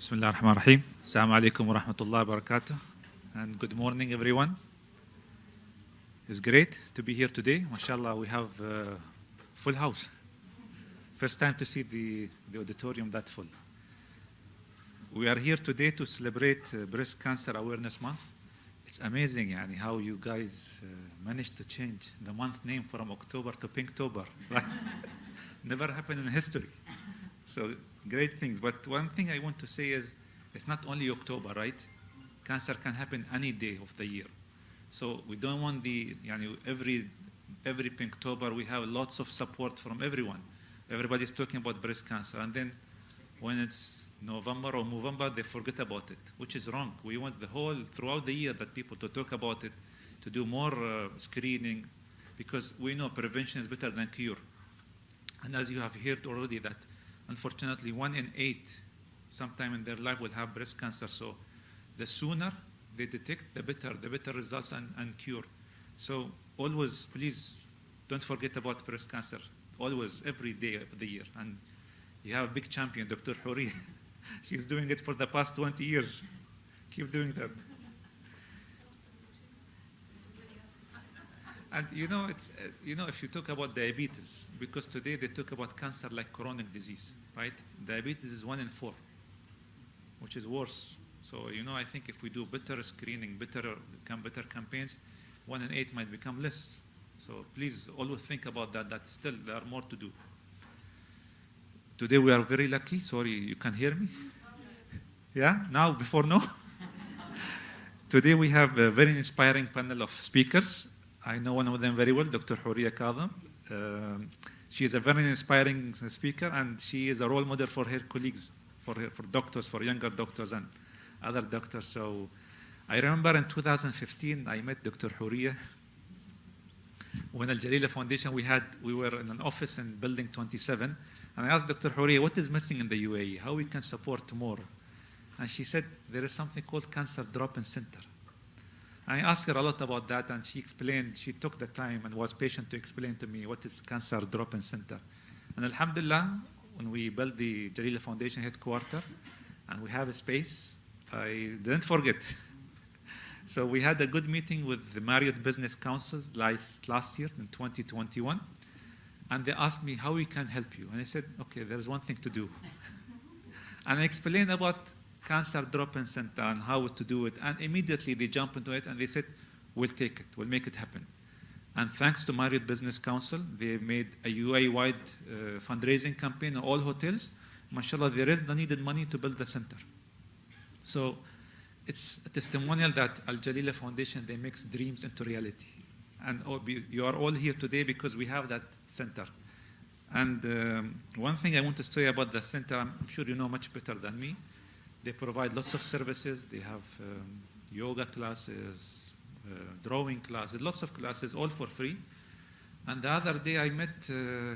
Bismillah ar-Rahman ar-Rahim. Assalamu alaikum wa rahmatullahi wa barakatuh. And good morning, everyone. It's great to be here today. MashaAllah, we have a full house. First time to see the auditorium that full. We are here today to celebrate Breast Cancer Awareness Month. It's amazing yani, how you guys managed to change the month name from October to Pinktober. Right? Never happened in history. So great things. But one thing I want to say is it's not only October, right? Cancer can happen any day of the year. So we don't want every Pinktober we have lots of support from everyone. Everybody's talking about breast cancer. And then when it's November or Movember, they forget about it, which is wrong. We want throughout the year that people to talk about it, to do more screening, because we know prevention is better than cure. And as you have heard already that unfortunately 1 in 8 sometime in their life will have breast cancer. So the sooner they detect, the better results and cure. So always, please don't forget about breast cancer. Always, every day of the year. And you have a big champion, Dr. Houri. She's doing it for the past 20 years. Keep doing that. And if you talk about diabetes, because today they talk about cancer like chronic disease, right? Diabetes is 1 in 4, which is worse. So, I think if we do better screening, better campaigns, 1 in 8 might become less. So please always think about that still there are more to do. Today we are very lucky. Sorry, you can hear me? Yeah? Now, before no? Today we have a very inspiring panel of speakers. I know one of them very well, Dr. Houri Kadhim. She is a very inspiring speaker, and she is a role model for her colleagues, for doctors, for younger doctors and other doctors. So I remember in 2015, I met Dr. Houri. When at Jalila Foundation, we were in an office in Building 27, and I asked Dr. Houri, what is missing in the UAE? How we can support more? And she said, there is something called Cancer Drop-in Center. I asked her a lot about that, and she explained, she took the time and was patient to explain to me what is Cancer Drop-in Center. And alhamdulillah, when we built the Jalila Foundation headquarters, and we have a space, I didn't forget. So we had a good meeting with the Marriott Business Councils last year in 2021, and they asked me how we can help you. And I said, okay, there is one thing to do. And I explained about Cancer Drop-in Center and how to do it. And immediately they jumped into it and they said, we'll take it, we'll make it happen. And thanks to Marriott Business Council, they made a UAE-wide fundraising campaign in all hotels. MashaAllah, there is the needed money to build the center. So it's a testimonial that Al Jalila Foundation, they mix dreams into reality. And you are all here today because we have that center. And one thing I want to say about the center, I'm sure you know much better than me. They provide lots of services. They have yoga classes, drawing classes, lots of classes, all for free. And the other day I met,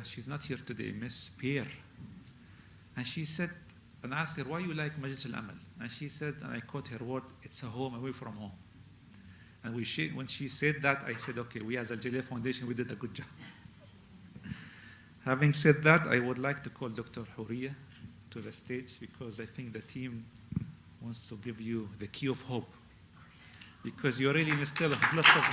she's not here today, Miss Pierre. And she said, and I asked her, why you like Majlis Al-Amal? And she said, and I quote her word, it's a home away from home. And when she said that, I said, okay, we as Al Jalila Foundation, we did a good job. Having said that, I would like to call Dr. Houri to the stage because I think the team wants to give you the key of hope, because you're really still lots of.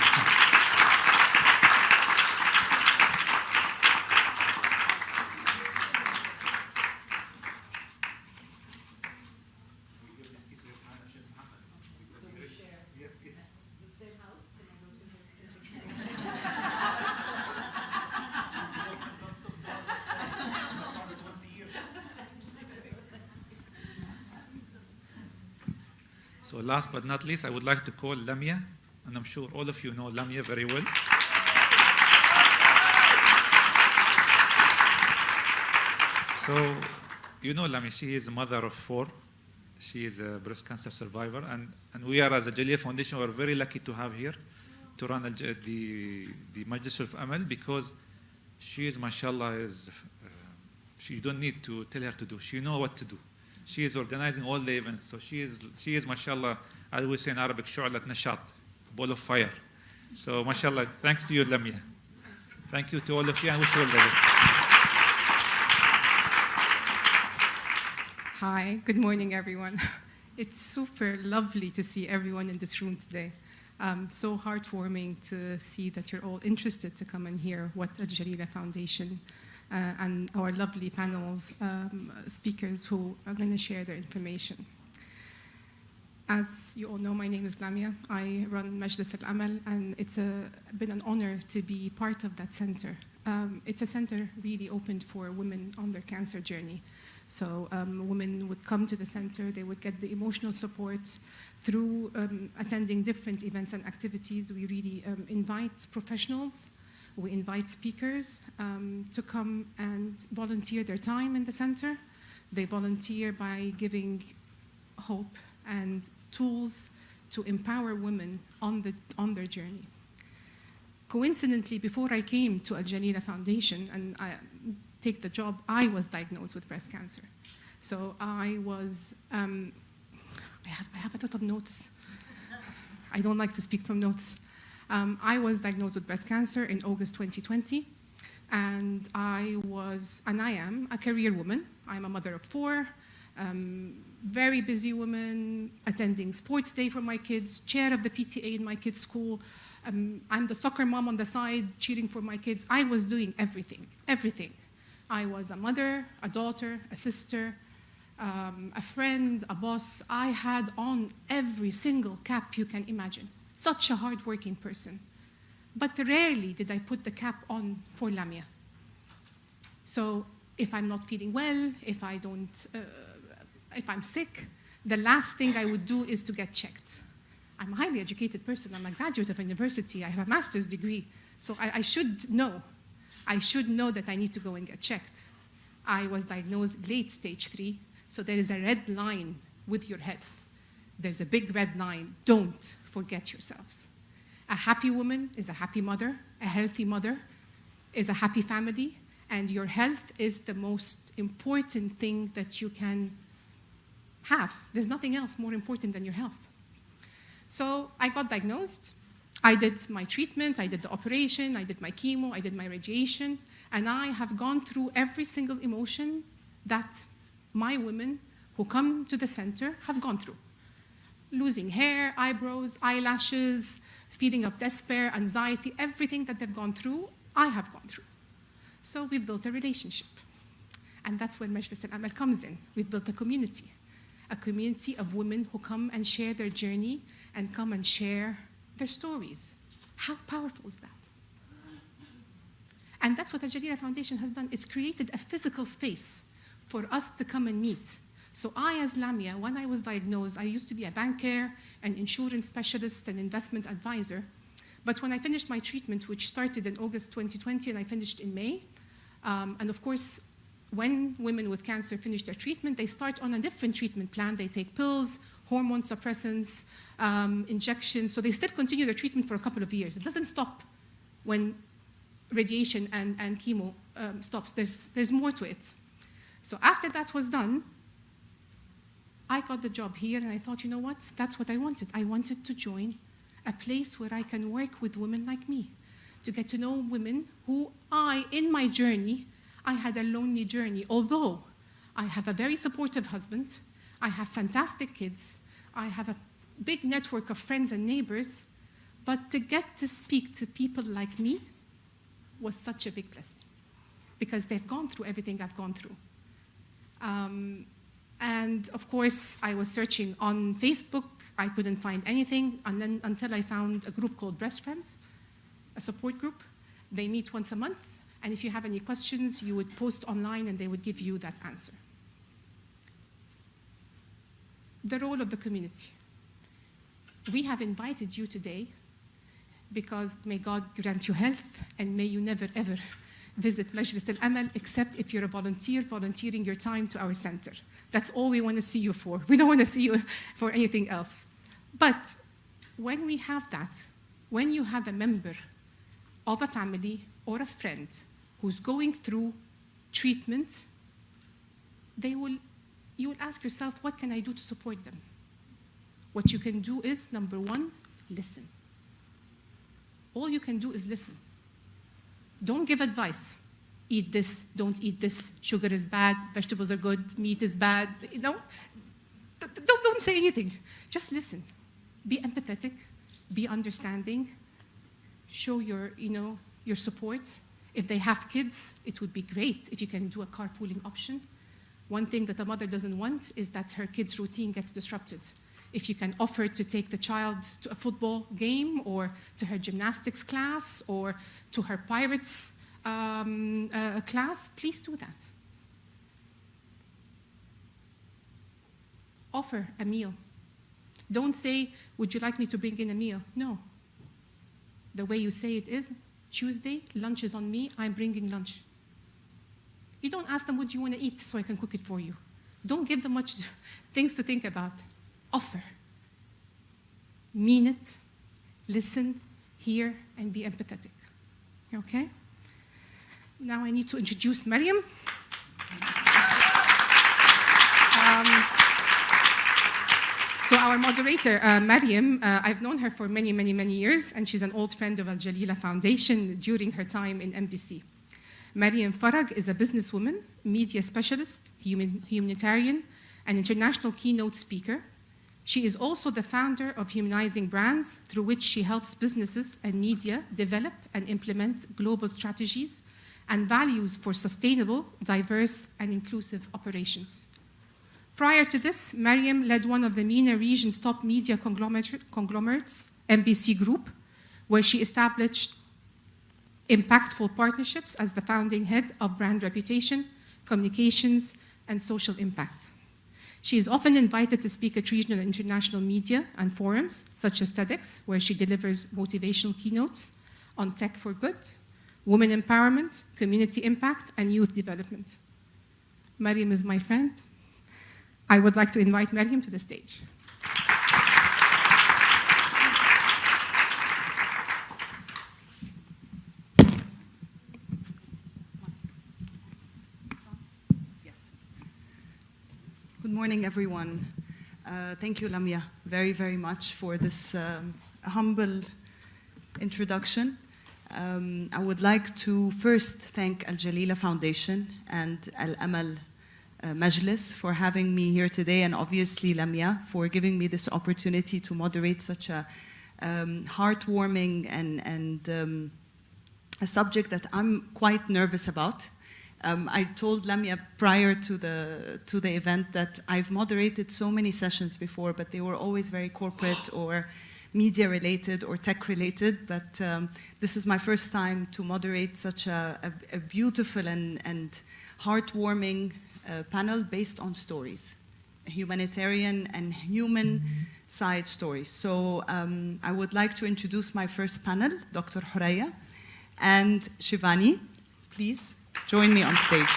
So last but not least, I would like to call Lamia, and I'm sure all of you know Lamia very well. So, you know Lamia, she is a mother of 4. She is a breast cancer survivor, and we are, as a Jalila Foundation, we're very lucky to have here to run the Majlis of Amal, because she is, mashallah, she don't need to tell her to do. She knows what to do. She is organizing all the events. So she is mashallah, as we say in Arabic, shu'lat nashat, ball of fire. So mashallah, thanks to you, Lamia. Thank you to all of you, and wish you all the best. Hi, good morning, everyone. It's super lovely to see everyone in this room today. So heartwarming to see that you're all interested to come and hear what the Jalila Foundation and our lovely panels, speakers who are going to share their information. As you all know, my name is Lamia. I run Majlis Al-Amal, and it's been an honor to be part of that center. It's a center really opened for women on their cancer journey. So women would come to the center, they would get the emotional support through attending different events and activities. We really invite professionals, we invite speakers to come and volunteer their time in the center. They volunteer by giving hope and tools to empower women on their journey. Coincidentally, before I came to Al Jalila Foundation and I take the job, I was diagnosed with breast cancer. So I was, I have a lot of notes. I don't like to speak from notes. I was diagnosed with breast cancer in August 2020, and I am a career woman. I'm a mother of 4, very busy woman, attending sports day for my kids, chair of the PTA in my kids' school. I'm the soccer mom on the side, cheering for my kids. I was doing everything, everything. I was a mother, a daughter, a sister, a friend, a boss. I had on every single cap you can imagine. Such a hardworking person. But rarely did I put the cap on for Lamia. So if I'm not feeling well, if I'm sick, the last thing I would do is to get checked. I'm a highly educated person. I'm a graduate of a university. I have a master's degree. So I should know. I should know that I need to go and get checked. I was diagnosed late stage 3. So there is a red line with your health. There's a big red line. Don't forget yourselves. A happy woman is a happy mother. A healthy mother is a happy family. And your health is the most important thing that you can have. There's nothing else more important than your health. So I got diagnosed. I did my treatment, I did the operation, I did my chemo, I did my radiation, and I have gone through every single emotion that my women who come to the center have gone through. Losing hair, eyebrows, eyelashes, feeling of despair, anxiety, everything that they've gone through, I have gone through. So we built a relationship. And that's where Majlis Al-Amal comes in. We've built a community of women who come and share their journey and come and share their stories. How powerful is that? And that's what the Jalila Foundation has done. It's created a physical space for us to come and meet. So I, as Lamia, when I was diagnosed, I used to be a banker, an insurance specialist, an investment advisor. But when I finished my treatment, which started in August 2020 and I finished in May, and of course, when women with cancer finish their treatment, they start on a different treatment plan. They take pills, hormone suppressants, injections. So they still continue their treatment for a couple of years. It doesn't stop when radiation and chemo stops. There's more to it. So after that was done, I got the job here, and I thought, you know what? That's what I wanted. I wanted to join a place where I can work with women like me, to get to know women who in my journey, I had a lonely journey. Although I have a very supportive husband, I have fantastic kids, I have a big network of friends and neighbors, but to get to speak to people like me was such a big blessing, because they've gone through everything I've gone through. And of course, I was searching on Facebook. I couldn't find anything, and then until I found a group called Breast Friends, a support group. They meet once a month, and if you have any questions, you would post online and they would give you that answer. The role of the community. We have invited you today because may God grant you health, and may you never ever visit Majlis Al-Amal except if you're a volunteer, volunteering your time to our center. That's all we want to see you for. We don't want to see you for anything else. But when we have that, when you have a member of a family or a friend who's going through treatment, you will ask yourself, what can I do to support them? What you can do is, number 1, listen. All you can do is listen. Don't give advice. eat this, don't eat this, sugar is bad, vegetables are good, meat is bad, you know? Don't say anything. Just listen. Be empathetic, be understanding, show your, your support. If they have kids, it would be great if you can do a carpooling option. One thing that a mother doesn't want is that her kid's routine gets disrupted. If you can offer to take the child to a football game or to her gymnastics class or to her pirates class, please do that. Offer a meal. Don't say, would you like me to bring in a meal? No. The way you say it is, Tuesday, lunch is on me, I'm bringing lunch. You don't ask them, what do you want to eat so I can cook it for you? Don't give them much things to think about. Offer. Mean it. Listen, hear, and be empathetic. Okay? Now I need to introduce Maryam. So our moderator, Maryam, I've known her for many, many, many years, and she's an old friend of Jalila Foundation during her time in MBC. Maryam Farag is a businesswoman, media specialist, humanitarian, and international keynote speaker. She is also the founder of Humanizing Brands, through which she helps businesses and media develop and implement global strategies and values for sustainable, diverse, and inclusive operations. Prior to this, Maryam led one of the MENA region's top media conglomerates, MBC Group, where she established impactful partnerships as the founding head of brand reputation, communications, and social impact. She is often invited to speak at regional and international media and forums, such as TEDx, where she delivers motivational keynotes on tech for good, women empowerment, community impact, and youth development. Maryam is my friend. I would like to invite Maryam to the stage. Good morning, everyone. Thank you, Lamia, very, very much for this humble introduction. I would like to first thank Jalila Foundation and Al-Amal Majlis for having me here today, and obviously Lamia for giving me this opportunity to moderate such a heartwarming and a subject that I'm quite nervous about. I told Lamia prior to the event that I've moderated so many sessions before, but they were always very corporate or media related or tech related, but this is my first time to moderate such a beautiful and heartwarming panel based on stories, humanitarian and human side stories. So I would like to introduce my first panel, Dr. Huraya and Shivani. Please join me on stage.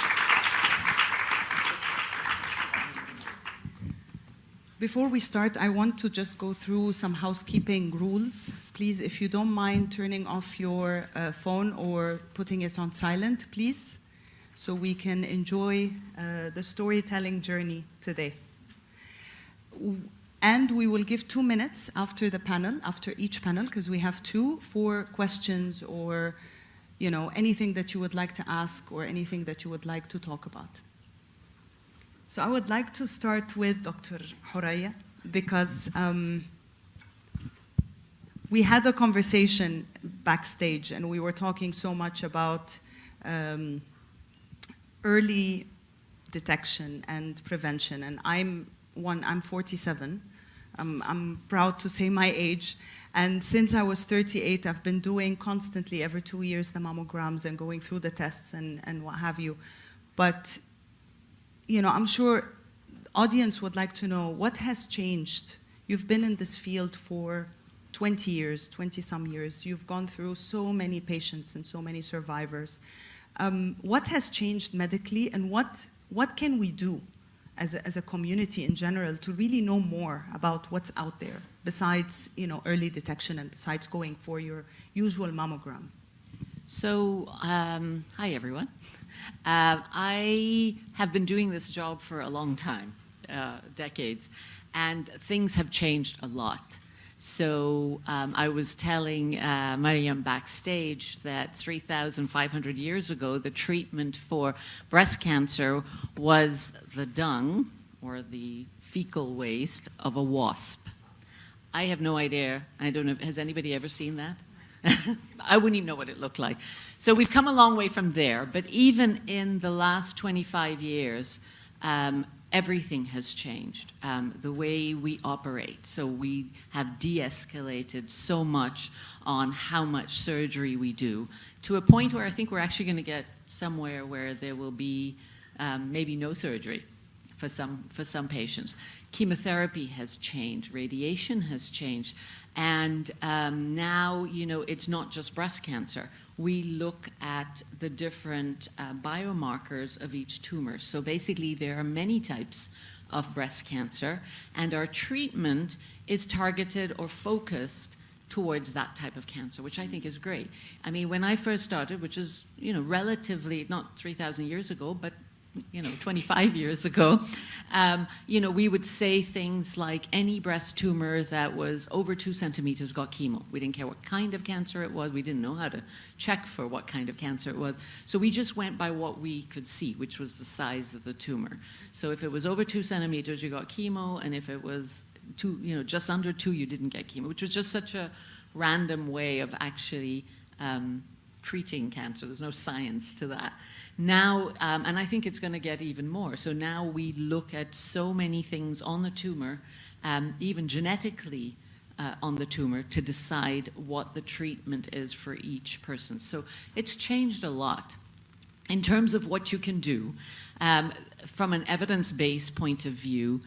Before we start, I want to just go through some housekeeping rules. Please, if you don't mind turning off your phone or putting it on silent, please, so we can enjoy the storytelling journey today. And we will give 2 minutes after the panel, after each panel, because we have two, for questions or anything that you would like to ask or anything that you would like to talk about. So I would like to start with Dr. Huraya, because we had a conversation backstage and we were talking so much about early detection and prevention. And I'm 47. I'm proud to say my age. And since I was 38, I've been doing constantly every 2 years the mammograms and going through the tests and what have you. But I'm sure the audience would like to know what has changed. You've been in this field for 20 years, 20-some years. You've gone through so many patients and so many survivors. What has changed medically, and what can we do as a community in general to really know more about what's out there besides early detection and besides going for your usual mammogram? So, hi everyone. I have been doing this job for a long time, decades, and things have changed a lot. So I was telling Mariam backstage that 3,500 years ago, the treatment for breast cancer was the dung or the fecal waste of a wasp. I have no idea. I don't know. Has anybody ever seen that? I wouldn't even know what it looked like. So we've come a long way from there. But even in the last 25 years, everything has changed. The way we operate. So we have de-escalated so much on how much surgery we do, to a point where I think we're actually going to get somewhere where there will be maybe no surgery for some patients. Chemotherapy has changed, radiation has changed, and now, you know, it's not just breast cancer. We look at the different biomarkers of each tumor. So basically, there are many types of breast cancer, and our treatment is targeted or focused towards that type of cancer, which I think is great. I mean, when I first started, which is, you know, relatively, not 3,000 years ago, but 25 years ago, we would say things like any breast tumor that was over 2 centimeters got chemo. We didn't care what kind of cancer it was. We didn't know how to check for what kind of cancer it was. So we just went by what we could see, which was the size of the tumor. So if it was over 2 centimeters, you got chemo, and if it was just under 2, you didn't get chemo, which was just such a random way of actually treating cancer. There's no science to that. Now, and I think it's going to get even more. So now we look at so many things on the tumor, even genetically on the tumor, to decide what the treatment is for each person. So it's changed a lot. In terms of what you can do, from an evidence-based point of view,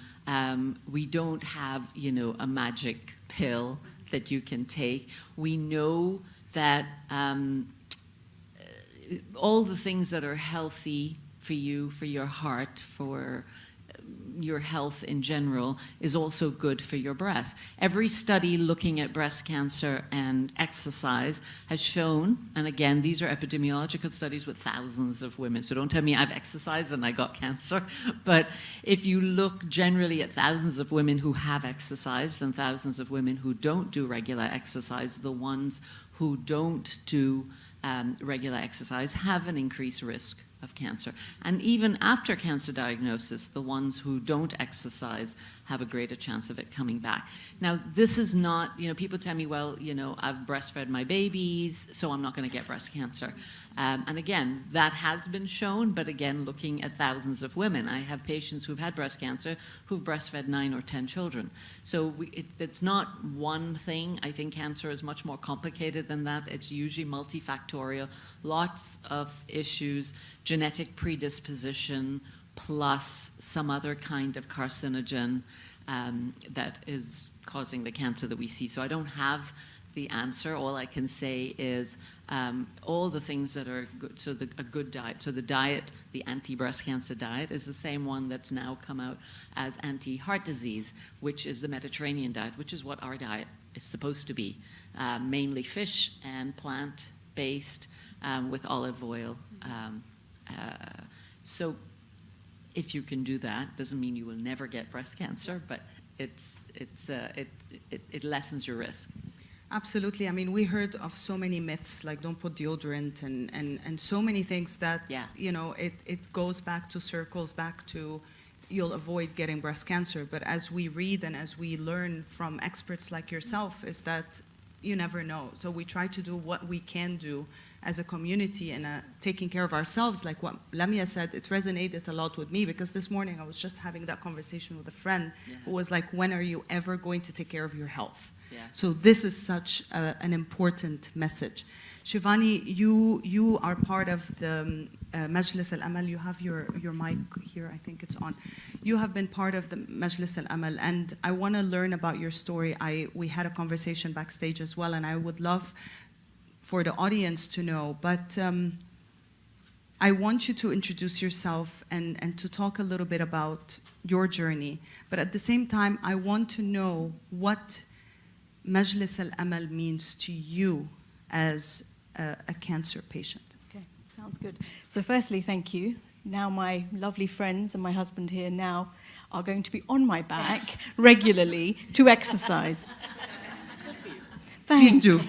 we don't have, a magic pill that you can take. We know that all the things that are healthy for you, for your heart, for your health in general, is also good for your breast. Every study looking at breast cancer and exercise has shown, and again, these are epidemiological studies with thousands of women, so don't tell me I've exercised and I got cancer, but if you look generally at thousands of women who have exercised and thousands of women who don't do regular exercise, the ones who don't do regular exercise have an increased risk of cancer. And even after cancer diagnosis, the ones who don't exercise have a greater chance of it coming back. Now, this is not, people tell me, well, I've breastfed my babies, so I'm not going to get breast cancer. And again, that has been shown, but again, looking at thousands of women. I have patients who've had breast cancer who've breastfed 9 or 10 children. So it's not one thing. I think cancer is much more complicated than that. It's usually multifactorial, lots of issues, genetic predisposition, plus some other kind of carcinogen that is causing the cancer that we see. So I don't have the answer. All I can say is all the things that are good, so a good diet. So the diet, the anti-breast cancer diet, is the same one that's now come out as anti-heart disease, which is the Mediterranean diet, which is what our diet is supposed to be. Mainly fish and plant-based with olive oil. So if you can do that, doesn't mean you will never get breast cancer, but it lessens your risk. Absolutely. I mean, we heard of so many myths, like don't put deodorant and so many things that, it goes back to circles back to you'll avoid getting breast cancer. But as we read and as we learn from experts like yourself, is that you never know. So we try to do what we can do as a community and taking care of ourselves. Like what Lamia said, it resonated a lot with me because this morning I was just having that conversation with a friend who was like, when are you ever going to take care of your health? Yeah. So this is such an important message. Shivani, you are part of the Majlis Al-Amal. You have your mic here, I think it's on. You have been part of the Majlis Al-Amal, and I want to learn about your story. We had a conversation backstage as well, and I would love for the audience to know, but I want you to introduce yourself and to talk a little bit about your journey. But at the same time, I want to know what Majlis Al-Amal means to you as a cancer patient. Okay, sounds good. So firstly, thank you. Now my lovely friends and my husband here now are going to be on my back regularly to exercise. Please do.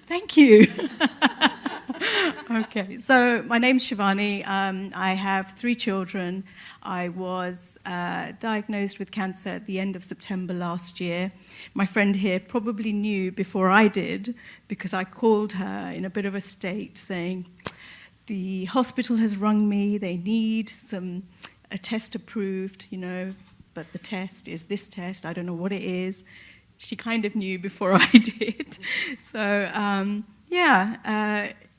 Thank you. Okay, so my name's Shivani. I have 3 children. I was diagnosed with cancer at the end of September last year. My friend here probably knew before I did, because I called her in a bit of a state saying, the hospital has rung me, they need a test approved, you know, but the test is this test, I don't know what it is. She kind of knew before I did. So,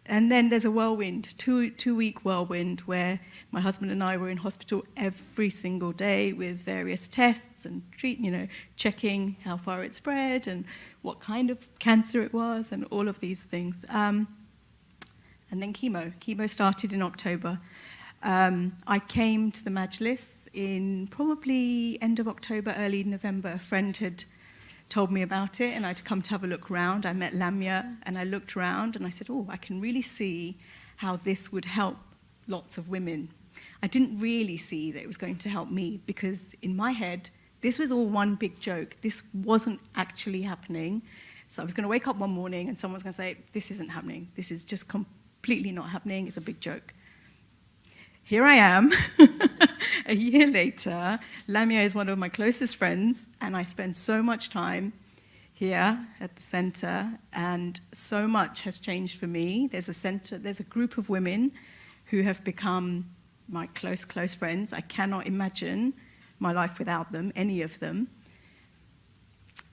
and then there's a whirlwind, two-week whirlwind, where my husband and I were in hospital every single day with various tests and checking how far it spread and what kind of cancer it was and all of these things. And then chemo. Chemo started in October. I came to the Majlis in probably end of October, early November. A friend had told me about it, and I'd come to have a look round. I met Lamia, and I looked round, and I said, oh, I can really see how this would help lots of women. I didn't really see that it was going to help me, because in my head, this was all one big joke. This wasn't actually happening. So I was going to wake up one morning, and someone's going to say, this isn't happening. This is just completely not happening. It's a big joke. Here I am, a year later. Lamia is one of my closest friends, and I spend so much time here at the center, and so much has changed for me. There's a group of women who have become my close friends. I cannot imagine my life without them, any of them.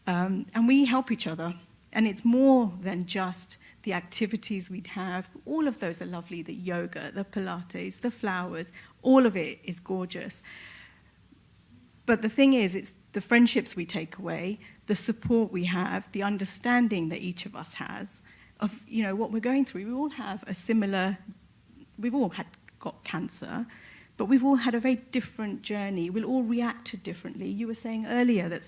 And we help each other, and it's more than just the activities we'd have. All of those are lovely, the yoga, the Pilates, the flowers, all of it is gorgeous. But the thing is, it's the friendships we take away, the support we have, the understanding that each of us has of, what we're going through. We all have we've all got cancer, but we've all had a very different journey. We'll all react differently. You were saying earlier that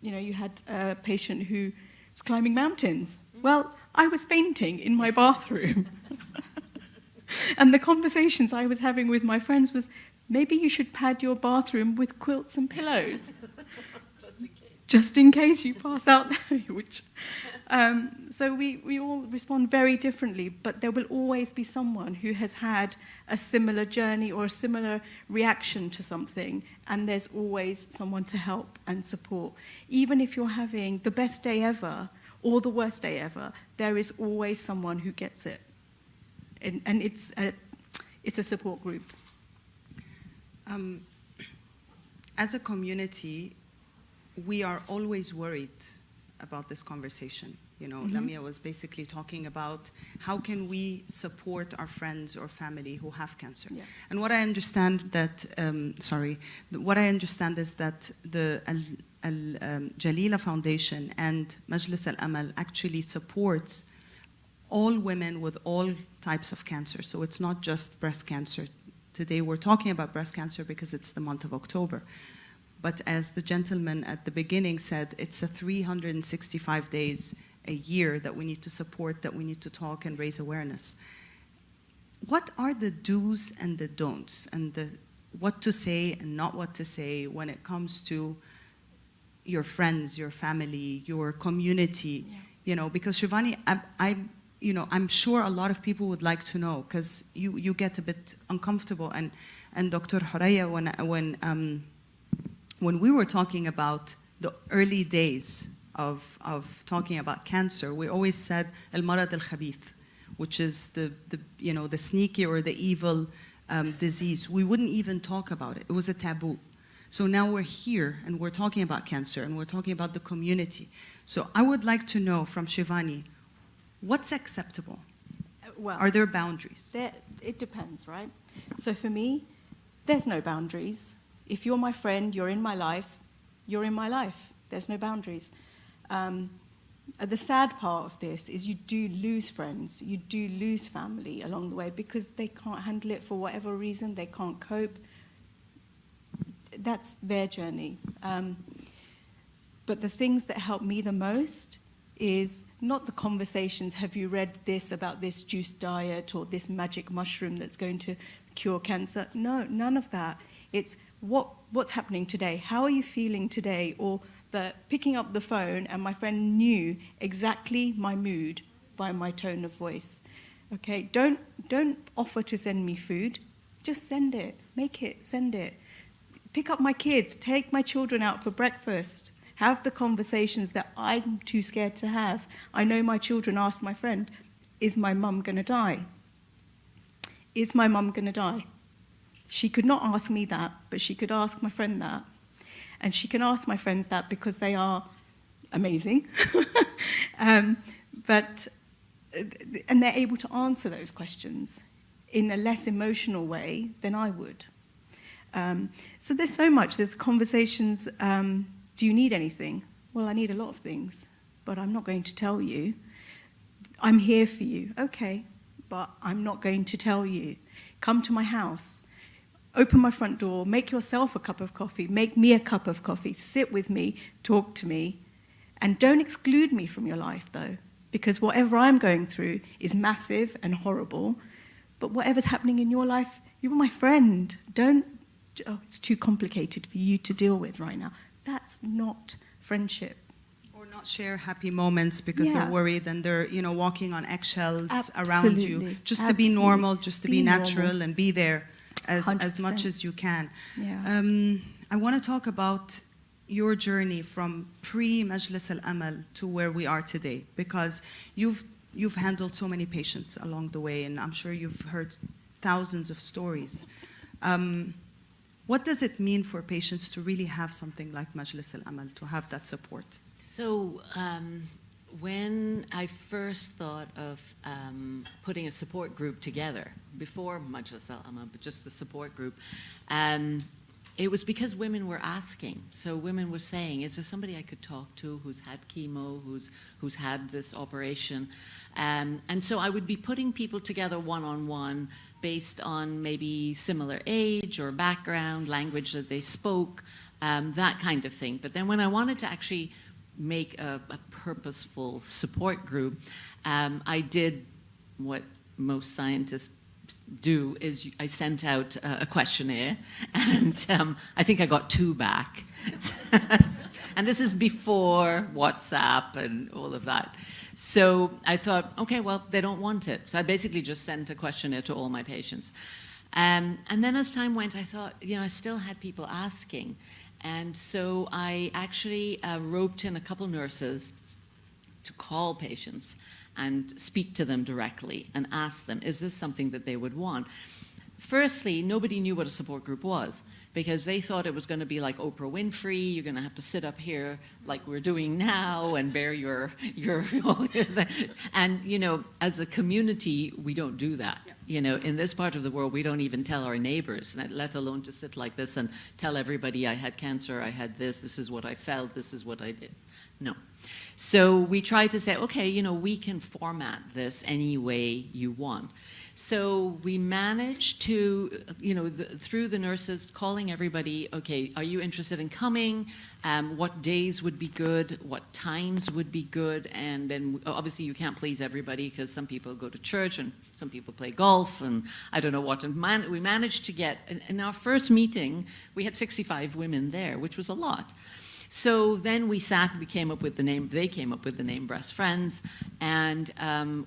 you had a patient who was climbing mountains. Well, I was fainting in my bathroom. And the conversations I was having with my friends was, maybe you should pad your bathroom with quilts and pillows. Just in case you pass out. So we all respond very differently, but there will always be someone who has had a similar journey or a similar reaction to something, and there's always someone to help and support. Even if you're having the best day ever, or the worst day ever, there is always someone who gets it. And it's a support group. As a community, we are always worried about this conversation. Lamia was basically talking about how can we support our friends or family who have cancer. Yeah. And what I understand that, is that the Jalila Foundation and Majlis Al-Amal actually supports all women with all types of cancer. So it's not just breast cancer. Today we're talking about breast cancer because it's the month of October. But as the gentleman at the beginning said, it's a 365 days a year that we need to support, that we need to talk and raise awareness. What are the do's and the don'ts, and the what to say and not what to say when it comes to your friends, your family, your community? Yeah. Because Shivani, I'm sure a lot of people would like to know, because you get a bit uncomfortable. And Dr. Horaya, when we were talking about the early days of talking about cancer, we always said al-marad al-khabith, which is the sneaky or the evil disease. We wouldn't even talk about it. It was a taboo. So now we're here and we're talking about cancer and we're talking about the community. So I would like to know from Shivani, what's acceptable? Well, are there boundaries? It depends, right? So for me, there's no boundaries. If you're my friend, you're in my life, you're in my life. There's no boundaries. The sad part of this is you do lose friends, you do lose family along the way because they can't handle it for whatever reason, they can't cope. That's their journey. But the things that help me the most is not the conversations, have you read this about this juice diet or this magic mushroom that's going to cure cancer? No, none of that. It's what's happening today? How are you feeling today? Or that picking up the phone and my friend knew exactly my mood by my tone of voice. Okay, don't offer to send me food. Just send it. Make it. Send it. Pick up my kids. Take my children out for breakfast. Have the conversations that I'm too scared to have. I know my children asked my friend, is my mum going to die? Is my mum going to die? She could not ask me that, but she could ask my friend that. And she can ask my friends that because they are amazing. And they're able to answer those questions in a less emotional way than I would. So there's so much. There's the conversations, do you need anything? Well, I need a lot of things, but I'm not going to tell you. I'm here for you. Okay, but I'm not going to tell you. Come to my house. Open my front door, make yourself a cup of coffee, make me a cup of coffee, sit with me, talk to me, and don't exclude me from your life, though, because whatever I'm going through is massive and horrible, but whatever's happening in your life, you're my friend. It's too complicated for you to deal with right now. That's not friendship. Or not share happy moments because they're worried and they're, walking on eggshells around you. Just to be normal, just to be natural and be there. As much as you can. Yeah. I want to talk about your journey from pre-Majlis Al-Amal to where we are today, because you've handled so many patients along the way, and I'm sure you've heard thousands of stories. What does it mean for patients to really have something like Majlis Al-Amal, to have that support? So when I first thought of putting a support group together, before Majlis Al-Amal, but just the support group, it was because women were asking. So women were saying, is there somebody I could talk to who's had chemo, who's had this operation? And so I would be putting people together one-on-one based on maybe similar age or background, language that they spoke, that kind of thing. But then when I wanted to actually make a purposeful support group, I did what most scientists do, is I sent out a questionnaire, and I think I got 2 back. And this is before WhatsApp and all of that. So I thought, okay, well, they don't want it. So I basically just sent a questionnaire to all my patients. And then as time went, I thought, I still had people asking. And so I actually roped in a couple nurses to call patients and speak to them directly and ask them, is this something that they would want? Firstly, nobody knew what a support group was, because they thought it was going to be like Oprah Winfrey. You're going to have to sit up here like we're doing now and bear your and as a community, we don't do that. Yeah. In this part of the world, we don't even tell our neighbors, let alone to sit like this and tell everybody I had cancer, I had this is what I felt, this is what I did. No. So we tried to say, okay, we can format this any way you want. So we managed to, through the nurses, calling everybody, okay, are you interested in coming? What days would be good? What times would be good? And then obviously you can't please everybody, because some people go to church and some people play golf and I don't know what. And we managed to get, in our first meeting, we had 65 women there, which was a lot. So then we came up with the name, they came up with the name Breast Friends, and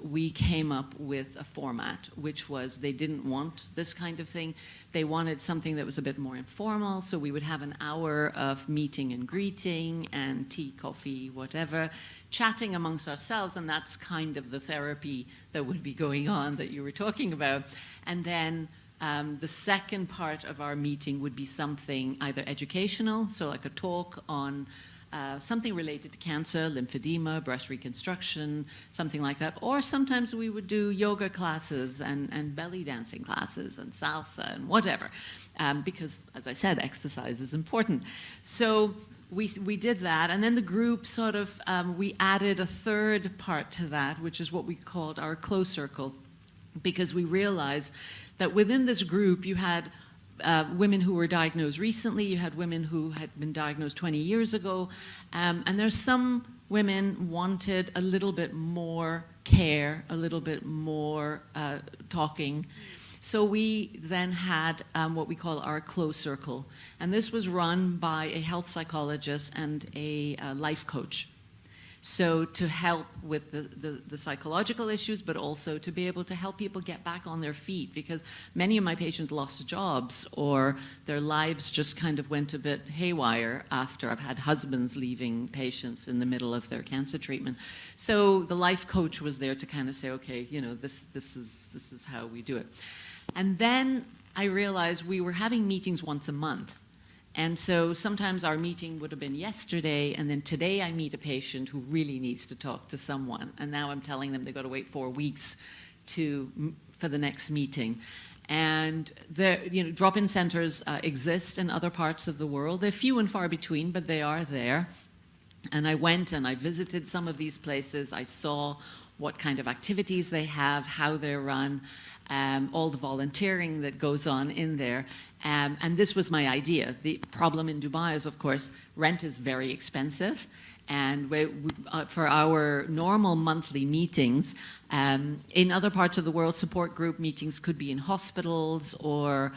we came up with a format, which was, they didn't want this kind of thing. They wanted something that was a bit more informal, so we would have an hour of meeting and greeting and tea, coffee, whatever, chatting amongst ourselves, and that's kind of the therapy that would be going on that you were talking about. And then the second part of our meeting would be something either educational, so like a talk on something related to cancer, lymphedema, breast reconstruction, something like that. Or sometimes we would do yoga classes and belly dancing classes and salsa and whatever, because, as I said, exercise is important. So we did that, and then the group sort of, we added a third part to that, which is what we called our close circle, because we realized that within this group you had women who were diagnosed recently, you had women who had been diagnosed 20 years ago, and there's some women wanted a little bit more care, a little bit more talking. So we then had what we call our close circle. And this was run by a health psychologist and a life coach. So to help with the psychological issues, but also to be able to help people get back on their feet, because many of my patients lost jobs or their lives just kind of went a bit haywire after. I've had husbands leaving patients in the middle of their cancer treatment. So the life coach was there to kind of say, okay, you know, this is how we do it. And then I realized we were having meetings once a month. And so sometimes our meeting would have been yesterday, and then today I meet a patient who really needs to talk to someone. And now I'm telling them they've got to wait 4 weeks for the next meeting. And drop-in centers exist in other parts of the world. They're few and far between, but they are there. And I went and I visited some of these places. I saw what kind of activities they have, how they're run, all the volunteering that goes on in there. And this was my idea. The problem in Dubai is, of course, rent is very expensive. And for our normal monthly meetings, in other parts of the world, support group meetings could be in hospitals or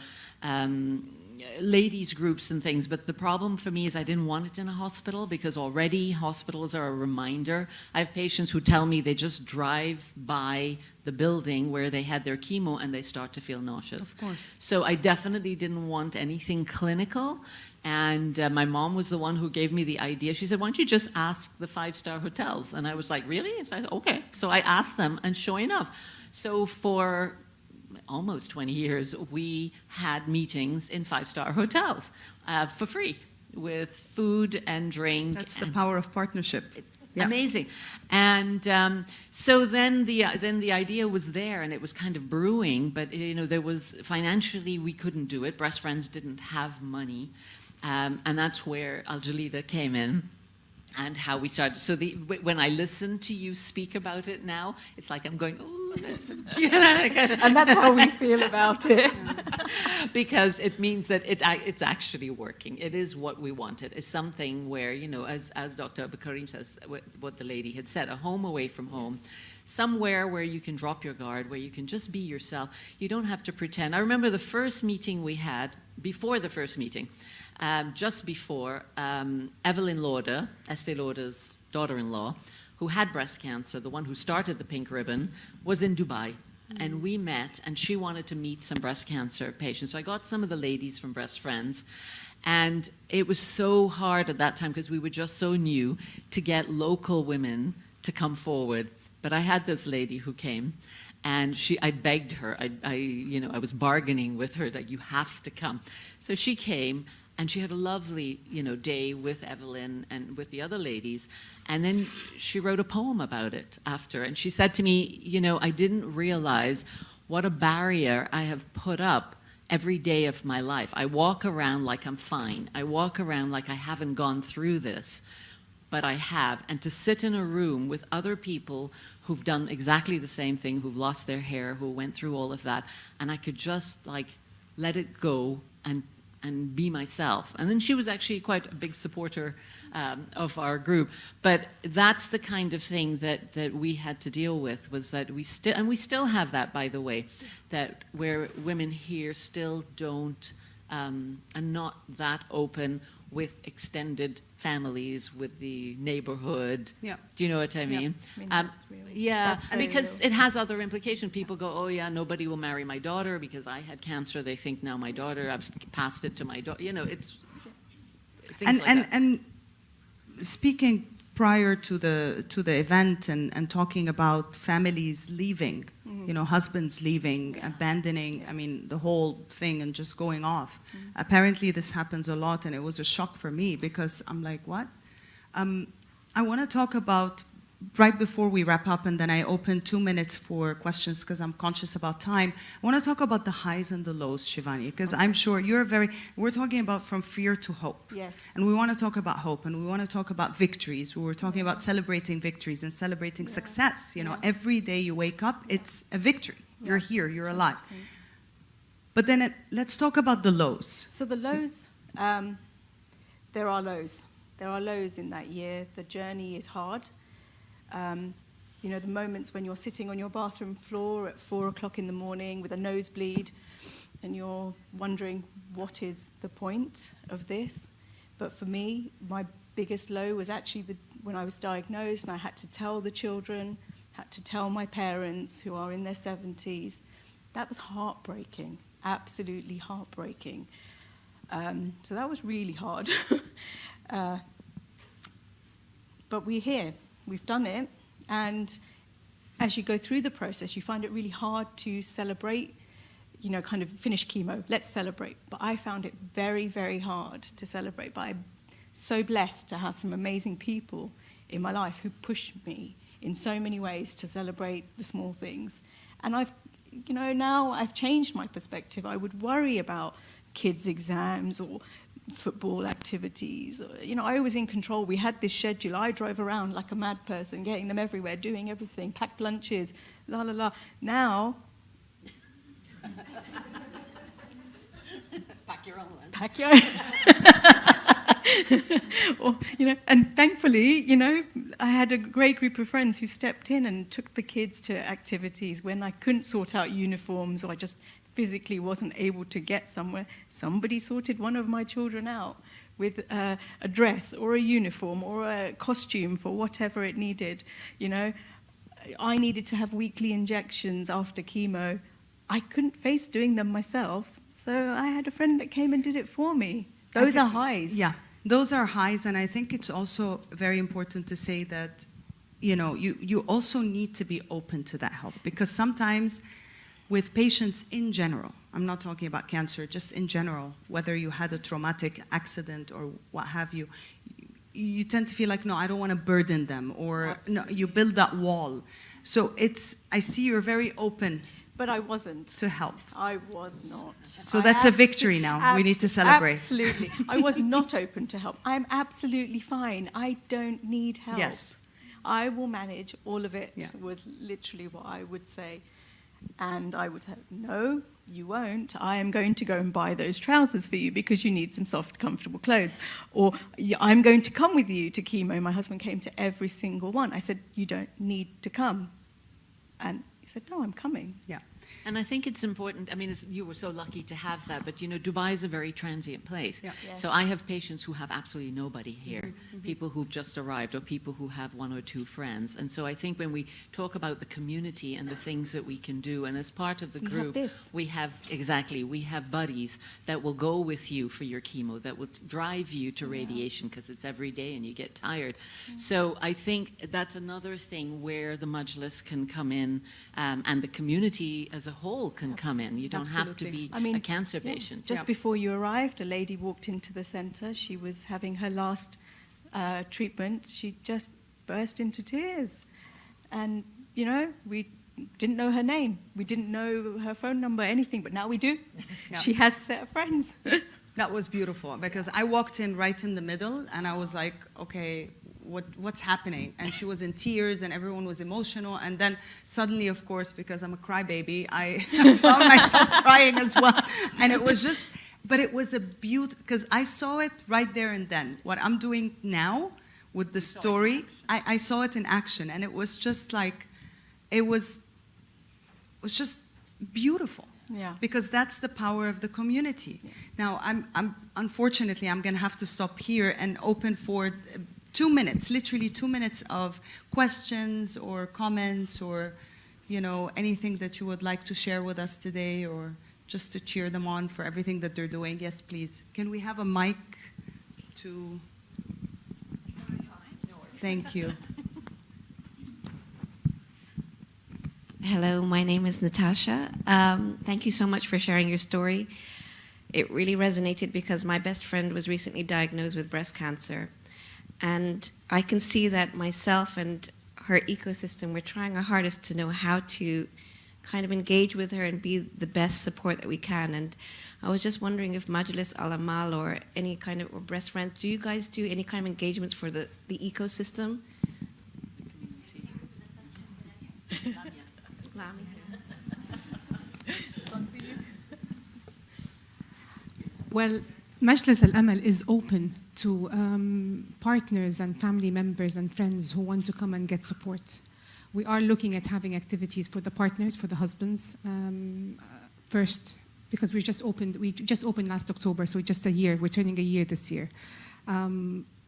ladies groups and things, but the problem for me is I didn't want it in a hospital because already hospitals are a reminder. I have patients who tell me they just drive by the building where they had their chemo and they start to feel nauseous. Of course. So I definitely didn't want anything clinical. And my mom was the one who gave me the idea. She said, why don't you just ask the 5-star hotels? And I was like, really? And I said, okay. So I asked them, and sure enough. So for almost 20 years, we had meetings in 5-star hotels for free with food and drink. That's the power of partnership. Yeah. Amazing. And so then the idea was there, and it was kind of brewing, but there was financially we couldn't do it. Breast Friends didn't have money, and that's where Jalila came in. And how we started. So when I listen to you speak about it now, it's like I'm going, oh, that's so cute. And that's how we feel about it. Because it means that it's actually working. It is what we wanted. It's something where, as Dr. Abakarim says, what the lady had said, a home away from home. Yes. Somewhere where you can drop your guard, where you can just be yourself. You don't have to pretend. I remember the first meeting we had, before the first meeting, just before, Evelyn Lauder, Estee Lauder's daughter-in-law, who had breast cancer, the one who started the Pink Ribbon, was in Dubai. And we met, and she wanted to meet some breast cancer patients. So I got some of the ladies from Breast Friends. And it was so hard at that time, because we were just so new, to get local women to come forward. But I had this lady who came, and I begged her. I was bargaining with her that you have to come. So she came. And she had a lovely, day with Evelyn and with the other ladies. And then she wrote a poem about it after. And she said to me, I didn't realize what a barrier I have put up every day of my life. I walk around like I'm fine. I walk around like I haven't gone through this. But I have. And to sit in a room with other people who've done exactly the same thing, who've lost their hair, who went through all of that, and I could just, let it go and be myself. And then she was actually quite a big supporter of our group. But that's the kind of thing that we had to deal with, was that we still have that, by the way, that where women here still don't, are not that open with extended families, with the neighborhood. Yeah. Do you know what I mean? Yeah. That's real. Yeah, That's very because real. it has other implications. People go, oh yeah, nobody will marry my daughter because I had cancer. They think now my daughter, I've passed it to my daughter. It's things like that. And speaking prior to the event and talking about families leaving, husbands leaving, abandoning, the whole thing and just going off. Apparently this happens a lot, and it was a shock for me because I'm like, what? I want to talk about, right before we wrap up, and then I open 2 minutes for questions because I'm conscious about time. I want to talk about the highs and the lows, Shivani, because I'm sure we're talking about from fear to hope. Yes. And we want to talk about hope, and we want to talk about victories. We were talking about celebrating victories and celebrating success. Every day you wake up, it's a victory. You're here, you're alive. 100%. But then let's talk about the lows. So the lows, there are lows. There are lows in that year. The journey is hard. The moments when you're sitting on your bathroom floor at 4 o'clock in the morning with a nosebleed, and you're wondering, what is the point of this? But for me, my biggest low was actually when I was diagnosed and I had to tell the children, had to tell my parents who are in their 70s. That was heartbreaking, absolutely heartbreaking. So that was really hard. But we're here, we've done it, and as you go through the process, you find it really hard to celebrate, you know, kind of finish chemo, let's celebrate. But I found it very, very hard to celebrate. But I'm so blessed to have some amazing people in my life who push me in so many ways to celebrate the small things. And now I've changed my perspective. I would worry about kids' exams or football activities. I was in control. We had this schedule. I drove around like a mad person, getting them everywhere, doing everything, packed lunches, la la la. Now, Pack your own lunch. pack your or, and thankfully, I had a great group of friends who stepped in and took the kids to activities when I couldn't sort out uniforms or I just physically wasn't able to get somewhere. Somebody sorted one of my children out with a dress or a uniform or a costume for whatever it needed. I needed to have weekly injections after chemo. I couldn't face doing them myself, so I had a friend that came and did it for me. Those are highs. Yeah, those are highs, and I think it's also very important to say that, you also need to be open to that help, because sometimes with patients in general, I'm not talking about cancer, just in general, whether you had a traumatic accident or what have you, you tend to feel like, no, I don't want to burden them, or no, you build that wall. So I see you're very open. But I wasn't. To help. I was not. So that's a victory now. We need to celebrate. Absolutely. I was not open to help. I'm absolutely fine. I don't need help. Yes. I will manage all of it, Yeah. was literally what I would say. And I would say, no, you won't. I am going to go and buy those trousers for you because you need some soft, comfortable clothes. Or I'm going to come with you to chemo. My husband came to every single one. I said, you don't need to come. And he said, no, I'm coming. Yeah. And I think it's important, you were so lucky to have that, but Dubai is a very transient place. Yeah. Yes. So I have patients who have absolutely nobody here, people who've just arrived or people who have one or two friends. And so I think when we talk about the community and the things that we can do, and as part of the group, we have buddies that will go with you for your chemo, that will drive you to radiation because it's every day and you get tired. So I think that's another thing where the Majlis can come in, and the community as a whole can come in. You don't have to be a cancer patient. Just before you arrived, a lady walked into the centre. She was having her last treatment. She just burst into tears. And, we didn't know her name. We didn't know her phone number, anything, but now we do. Yeah. She has a set of friends. That was beautiful, because I walked in right in the middle, and I was like, okay, what's happening? And she was in tears, and everyone was emotional. And then suddenly, of course, because I'm a crybaby, I found myself crying as well. And it was just, but it was a beauty, because I saw it right there and then. What I'm doing now with the story, I saw it in action, and it was just like, it was just beautiful. Yeah. Because that's the power of the community. Yeah. Now, unfortunately, I'm going to have to stop here and open for 2 minutes, literally 2 minutes of questions or comments or, anything that you would like to share with us today, or just to cheer them on for everything that they're doing. Yes, please. Can we have a mic to... Thank you. Hello, my name is Natasha. Thank you so much for sharing your story. It really resonated because my best friend was recently diagnosed with breast cancer. And I can see that myself and her ecosystem, we're trying our hardest to know how to kind of engage with her and be the best support that we can. And I was just wondering if Majlis Al Amal or any kind of, or Breast Friends, do you guys do any kind of engagements for the ecosystem? Well, Majlis Al Amal is open to partners and family members and friends who want to come and get support. We are looking at having activities for the partners, for the husbands, first because we just opened last October, so just a year. We're turning a year this year.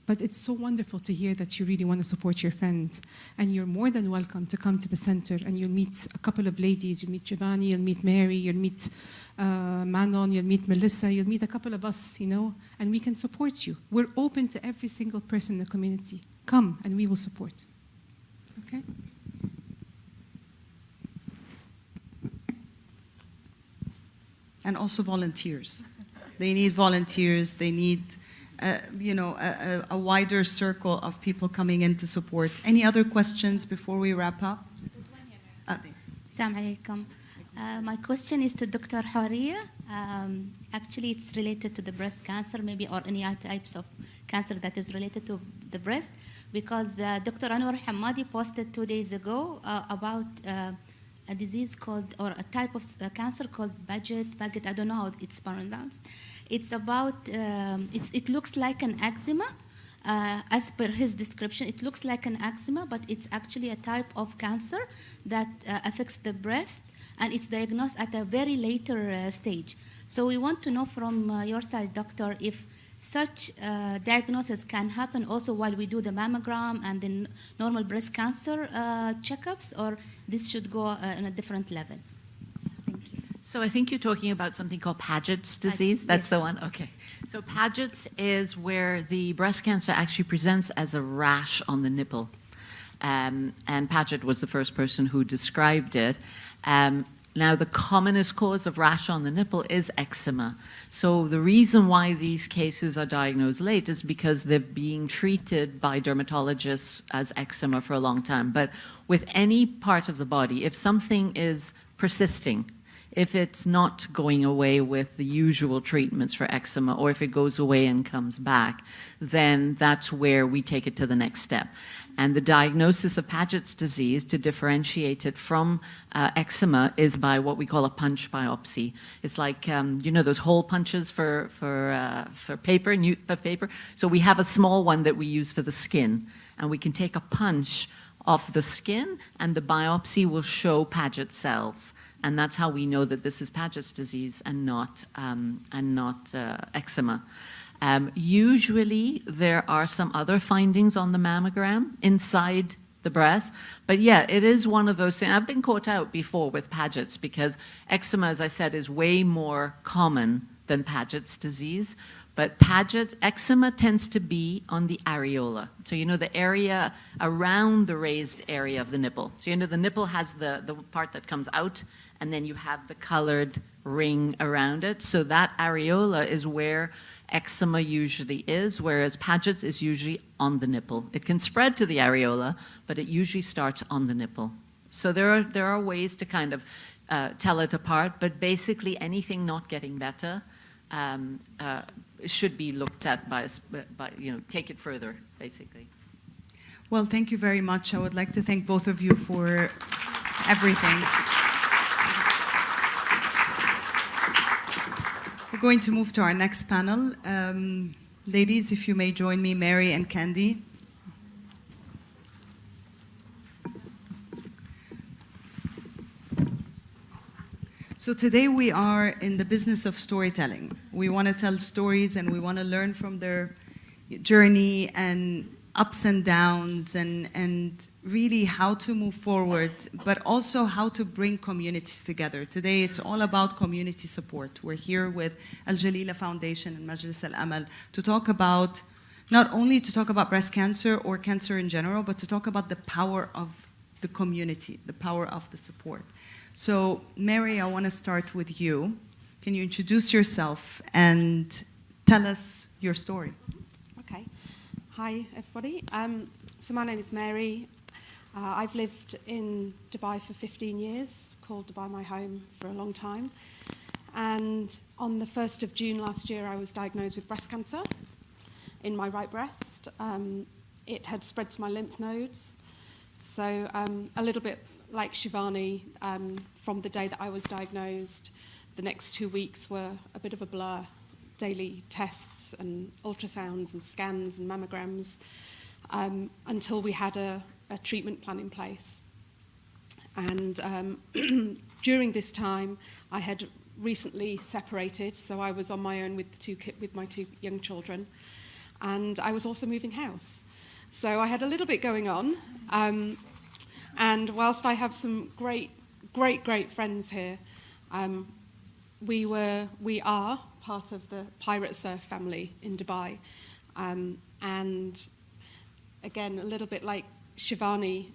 But it's so wonderful to hear that you really want to support your friend. And you're more than welcome to come to the center, and you'll meet a couple of ladies. You'll meet Giovanni, you'll meet Mary, you'll meet Manon, you'll meet Melissa, you'll meet a couple of us, you know, and we can support you. We're open to every single person in the community. Come, and we will support. Okay? And also volunteers. They need volunteers. They need, a wider circle of people coming in to support. Any other questions before we wrap up? Assalamu alaikum. My question is to Dr. Horia. Actually, it's related to the breast cancer, maybe, or any other types of cancer that is related to the breast, because Dr. Anwar Hamadi posted 2 days ago about a disease called, or a type of cancer called Paget, I don't know how it's pronounced. It's about, it looks like an eczema. As per his description, it looks like an eczema, but it's actually a type of cancer that affects the breast, and it's diagnosed at a very later stage. So we want to know from your side, doctor, if such diagnosis can happen also while we do the mammogram and the normal breast cancer checkups, or this should go on a different level? Thank you. So I think you're talking about something called Paget's disease. That's yes. the one? Okay. So Paget's is where the breast cancer actually presents as a rash on the nipple. And Paget was the first person who described it. Now, the commonest cause of rash on the nipple is eczema. So the reason why these cases are diagnosed late is because they're being treated by dermatologists as eczema for a long time. But with any part of the body, if something is persisting, if it's not going away with the usual treatments for eczema, or if it goes away and comes back, then that's where we take it to the next step. And the diagnosis of Paget's disease, to differentiate it from eczema, is by what we call a punch biopsy. It's like, those hole punches for paper, paper. So we have a small one that we use for the skin, and we can take a punch off the skin, and the biopsy will show Paget cells. And that's how we know that this is Paget's disease and not eczema. Usually, there are some other findings on the mammogram inside the breast. But yeah, it is one of those things. I've been caught out before with Paget's because eczema, as I said, is way more common than Paget's disease. But eczema tends to be on the areola. So, the area around the raised area of the nipple. So, the nipple has the part that comes out, and then you have the colored ring around it. So that areola is where eczema usually is, whereas Paget's is usually on the nipple. It can spread to the areola, but it usually starts on the nipple. So there are ways to kind of tell it apart, but basically anything not getting better should be looked at by take it further, basically. Well, thank you very much. I would like to thank both of you for everything. We're going to move to our next panel. Ladies, if you may join me, Mary and Candy. So today we are in the business of storytelling. We want to tell stories and we want to learn from their journey and ups and downs and really how to move forward, but also how to bring communities together. Today it's all about community support. We're here with Jalila Foundation and Majlis Al-Amal to talk about, not only to talk about breast cancer or cancer in general, but to talk about the power of the community, the power of the support. So Mary, I want to start with you. Can you introduce yourself and tell us your story? Okay. Hi, everybody. So my name is Mary. I've lived in Dubai for 15 years, called Dubai my home for a long time. And on the 1st of June last year, I was diagnosed with breast cancer in my right breast. It had spread to my lymph nodes. So a little bit like Shivani, from the day that I was diagnosed, the next 2 weeks were a bit of a blur. Daily tests and ultrasounds and scans and mammograms until we had a treatment plan in place. And during this time, I had recently separated, so I was on my own with my two young children, and I was also moving house. So I had a little bit going on, and whilst I have some great friends here, we are part of the pirate surf family in Dubai, and again, a little bit like Shivani,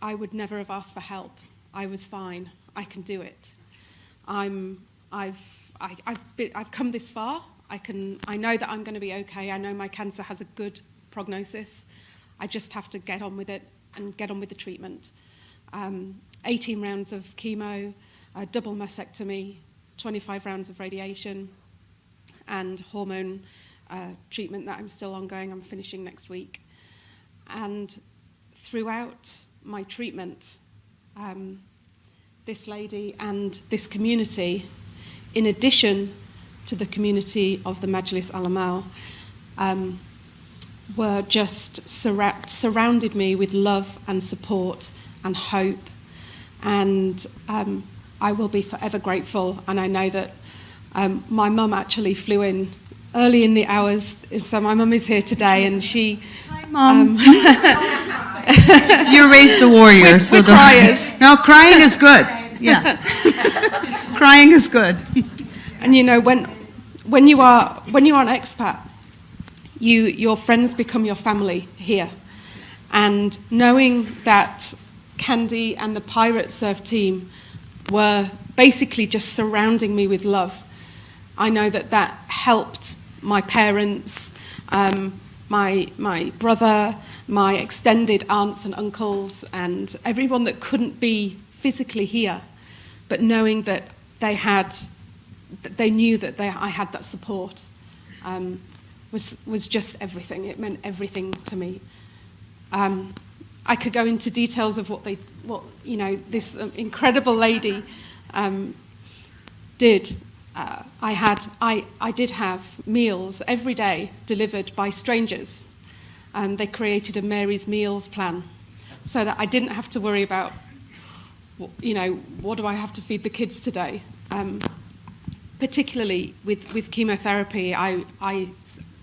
I would never have asked for help. I was fine. I can do it. I've come this far. I know that I'm going to be okay. I know my cancer has a good prognosis. I just have to get on with it and get on with the treatment. 18 rounds of chemo, a double mastectomy, 25 rounds of radiation, and hormone treatment that I'm still ongoing. I'm finishing next week. And throughout my treatment, this lady and this community, in addition to the community of the Majlis Al-Amal, were just surrounded me with love and support and hope. And I will be forever grateful. And I know that my mum actually flew in early in the hours. So my mum is here today, and she... Hi, Mum. You raised the warrior. We're criers. No, crying is good. Yeah. Crying is good. And you know, when you are an expat, your friends become your family here. And knowing that Candy and the Pirate Surf team were basically just surrounding me with love, I know that helped my parents, my brother, my extended aunts and uncles, and everyone that couldn't be physically here, but knowing that they knew that I had that support, was just everything. It meant everything to me. I could go into details of what this incredible lady did. I did have meals every day delivered by strangers. They created a Mary's Meals plan so that I didn't have to worry about, what do I have to feed the kids today? Particularly with chemotherapy, I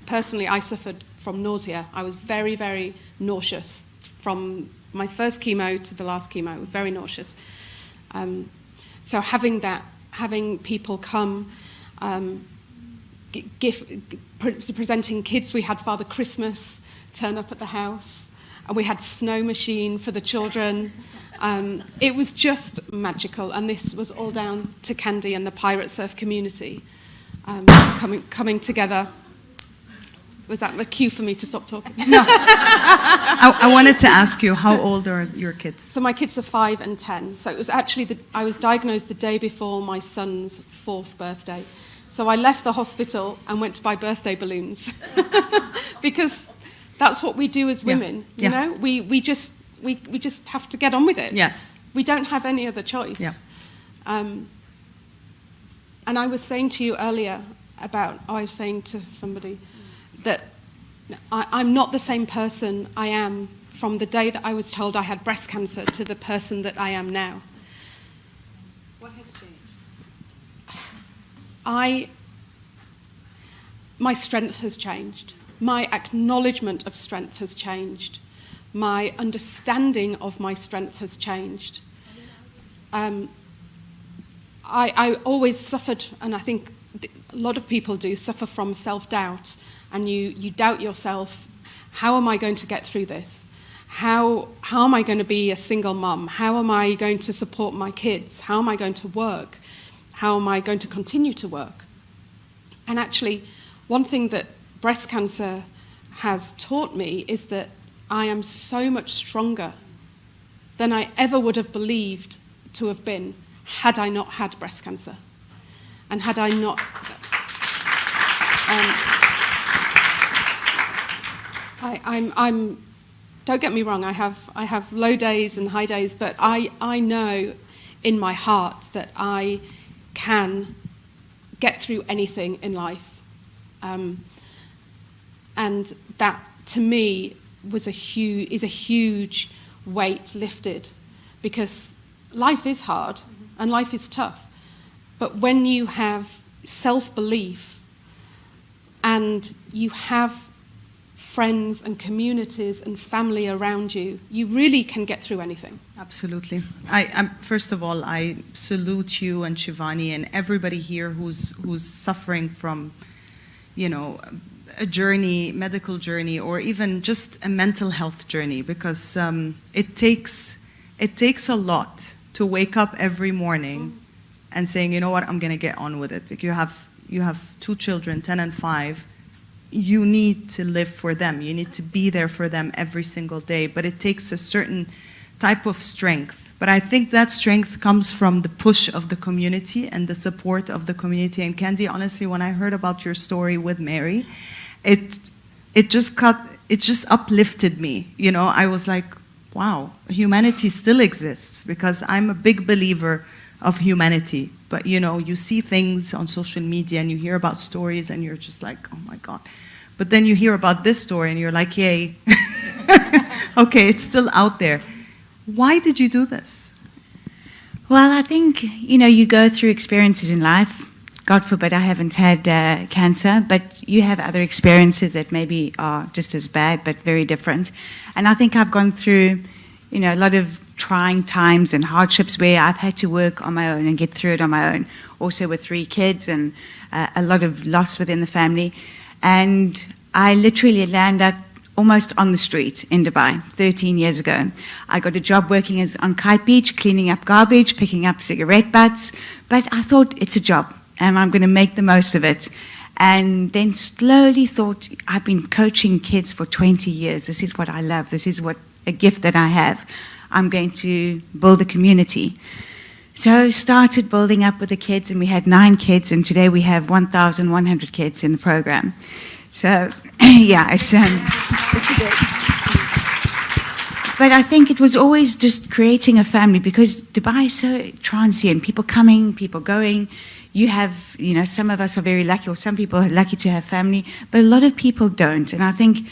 personally suffered from nausea. I was very, very nauseous from my first chemo to the last chemo. I was very nauseous. So having people come, presenting kids. We had Father Christmas turn up at the house, and we had snow machine for the children. It was just magical, and this was all down to Candy and the Pirate Surf community coming together. Was that a cue for me to stop talking? No. I wanted to ask you, how old are your kids? So my kids are 5 and 10. So it was actually, I was diagnosed the day before my son's 4th birthday. So I left the hospital and went to buy birthday balloons. Because that's what we do as women, you know? We just have to get on with it. Yes. We don't have any other choice. Yeah. And I was saying to you earlier I was saying to somebody that I'm not the same person I am from the day that I was told I had breast cancer to the person that I am now. What has changed? My strength has changed. My acknowledgement of strength has changed. My understanding of my strength has changed. I always suffered, and I think a lot of people do, suffer from self-doubt. And you doubt yourself. How am I going to get through this? How am I going to be a single mum? How am I going to support my kids? How am I going to work? How am I going to continue to work? And actually, one thing that breast cancer has taught me is that I am so much stronger than I ever would have believed to have been had I not had breast cancer. And had I not... don't get me wrong, I have low days and high days, but I know in my heart that I can get through anything in life. And that, to me, is a huge weight lifted, because life is hard and life is tough. But when you have self-belief and you have friends and communities and family around you, you really can get through anything. Absolutely. First of all, I salute you and Shivani and everybody here who's suffering from, a journey, medical journey, or even just a mental health journey, because it takes a lot to wake up every morning and saying, you know what, I'm going to get on with it. Like you have 2 children, 10 and 5. You need to live for them. You need to be there for them every single day. But it takes a certain type of strength. But I think that strength comes from the push of the community and the support of the community. And Candy, honestly, when I heard about your story with Mary, it just uplifted me. I was like, wow, humanity still exists, because I'm a big believer of humanity. But you see things on social media and you hear about stories and you're just like, oh my God. But then you hear about this story and you're like, yay. Okay, it's still out there. Why did you do this? Well, I think, you go through experiences in life. God forbid I haven't had cancer, but you have other experiences that maybe are just as bad, but very different. And I think I've gone through, a lot of trying times and hardships where I've had to work on my own and get through it on my own. Also with 3 kids and a lot of loss within the family. And I literally landed up almost on the street in Dubai 13 years ago. I got a job working on Kite Beach, cleaning up garbage, picking up cigarette butts. But I thought, it's a job and I'm going to make the most of it. And then slowly thought, I've been coaching kids for 20 years. This is what I love. This is a gift that I have. I'm going to build a community. So started building up with the kids, and we had 9 kids, and today we have 1,100 kids in the program. So, yeah, it's a bit. But I think it was always just creating a family, because Dubai is so transient. People coming, people going. You have, some of us are very lucky, or some people are lucky to have family, but a lot of people don't. And I think,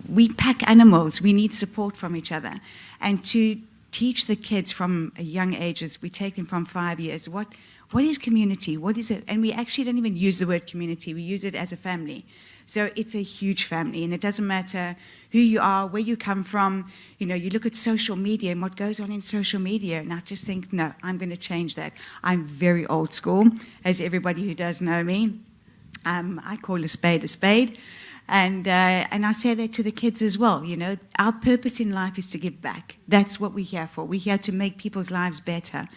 we pack animals. We need support from each other. And to teach the kids from a young age, as we take them from 5 years, what is community? What is it? And we actually don't even use the word community. We use it as a family. So it's a huge family, and it doesn't matter who you are, where you come from. You look at social media and what goes on in social media, and I just think, no, I'm going to change that. I'm very old school, as everybody who does know me. I call a spade a spade. And I say that to the kids as well. Our purpose in life is to give back. That's what we're here for. We're here to make people's lives better.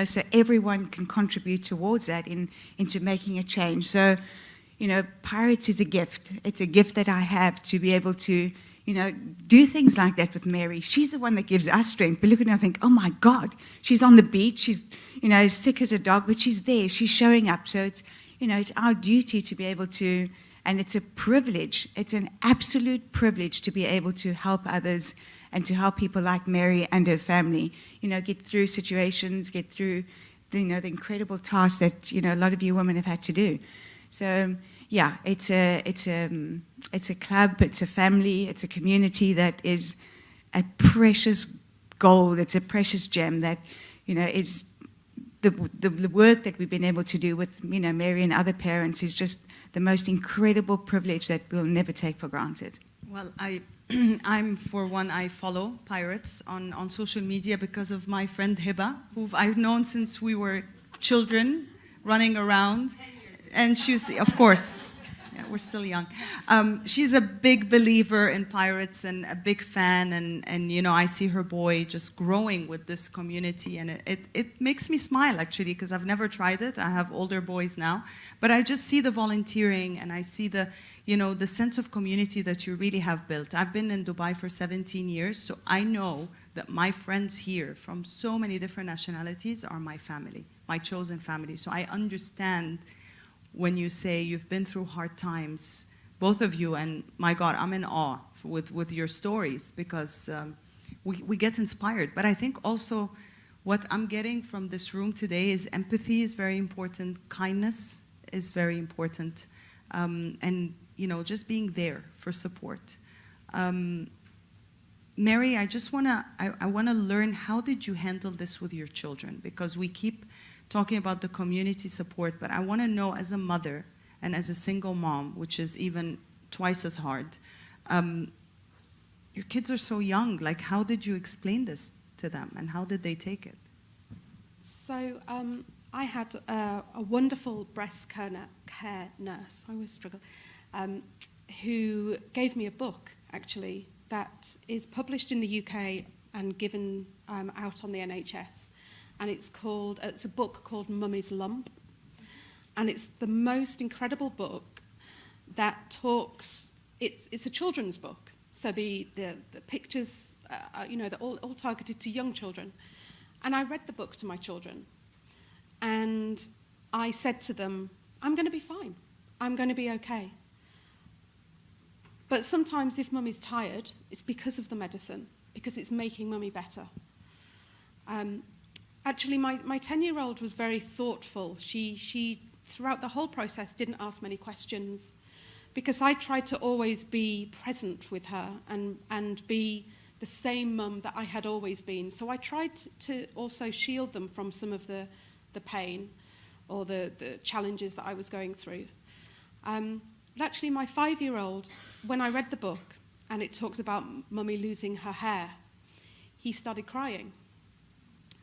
So everyone can contribute towards that into making a change. So, Pirates is a gift. It's a gift that I have to be able to, do things like that with Mary. She's the one that gives us strength. But look at her and think, oh my God, she's on the beach. She's, as sick as a dog, but she's there. She's showing up. So it's, it's our duty to be able to. And it's a privilege. It's an absolute privilege to be able to help others and to help people like Mary and her family, get through situations, get through, the incredible tasks that, a lot of you women have had to do. So, yeah, it's a club, it's a family, it's a community that is a precious gold. It's a precious gem that, is the work that we've been able to do with, Mary and other parents is just the most incredible privilege that we'll never take for granted. Well, I'm, for one, I follow Pirates on social media because of my friend Hiba, who I've known since we were children, running around. And she's, of course, yeah, we're still young. She's a big believer in Pirates and a big fan, and I see her boy just growing with this community, and it makes me smile, actually, because I've never tried it. I have older boys now, but I just see the volunteering, and I see the sense of community that you really have built. I've been in Dubai for 17 years, so I know that my friends here from so many different nationalities are my family, my chosen family. So I understand when you say you've been through hard times, both of you, and my God, I'm in awe with your stories, because we get inspired. But I think also what I'm getting from this room today is empathy is very important, kindness is very important, and just being there for support. Mary, I just wanna learn, how did you handle this with your children? Because we keep talking about the community support, but I want to know, as a mother and as a single mom, which is even twice as hard, your kids are so young. Like, how did you explain this to them, and how did they take it? So I had a wonderful breast care nurse, I always struggle, who gave me a book, actually, that is published in the UK and given out on the NHS. And it's a book called Mummy's Lump. And it's the most incredible book that talks, it's a children's book. So the pictures, they're all targeted to young children. And I read the book to my children. And I said to them, I'm going to be fine. I'm going to be okay. But sometimes if mummy's tired, it's because of the medicine, because it's making mummy better. Actually, my 10-year-old was very thoughtful. She, throughout the whole process, didn't ask many questions, because I tried to always be present with her and be the same mum that I had always been. So I tried to also shield them from some of the pain or the challenges that I was going through. But actually, my 5-year-old, when I read the book, and it talks about mummy losing her hair, he started crying.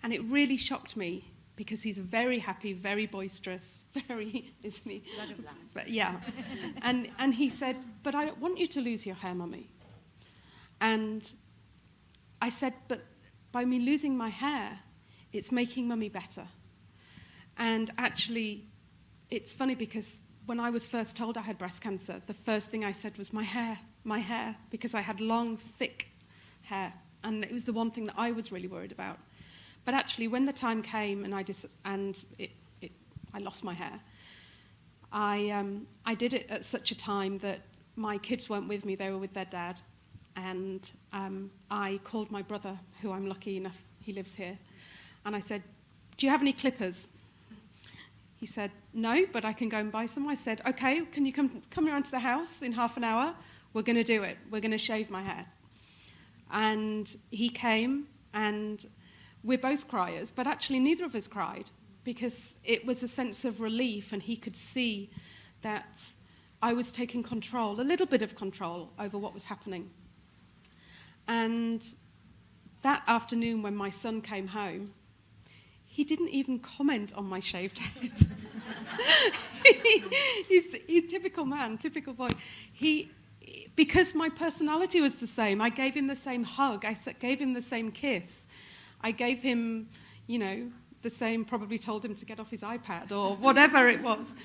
And it really shocked me, because he's very happy, very boisterous, very, isn't he? But yeah. And he said, but I don't want you to lose your hair, mummy. And I said, but by me losing my hair, it's making mummy better. And actually, it's funny, because when I was first told I had breast cancer, the first thing I said was my hair, because I had long, thick hair. And it was the one thing that I was really worried about. But actually, when the time came and I lost my hair, I did it at such a time that my kids weren't with me, they were with their dad. And I called my brother, who I'm lucky enough, he lives here, and I said, do you have any clippers? He said, no, but I can go and buy some. I said, okay, can you come around to the house in half an hour? We're going to do it. We're going to shave my hair. And he came, and we're both criers, but actually neither of us cried, because it was a sense of relief, and he could see that I was taking control, a little bit of control over what was happening. And that afternoon, when my son came home, he didn't even comment on my shaved head. He's a typical man, typical boy. Because my personality was the same, I gave him the same hug, I gave him the same kiss, I gave him, the same, probably told him to get off his iPad or whatever it was.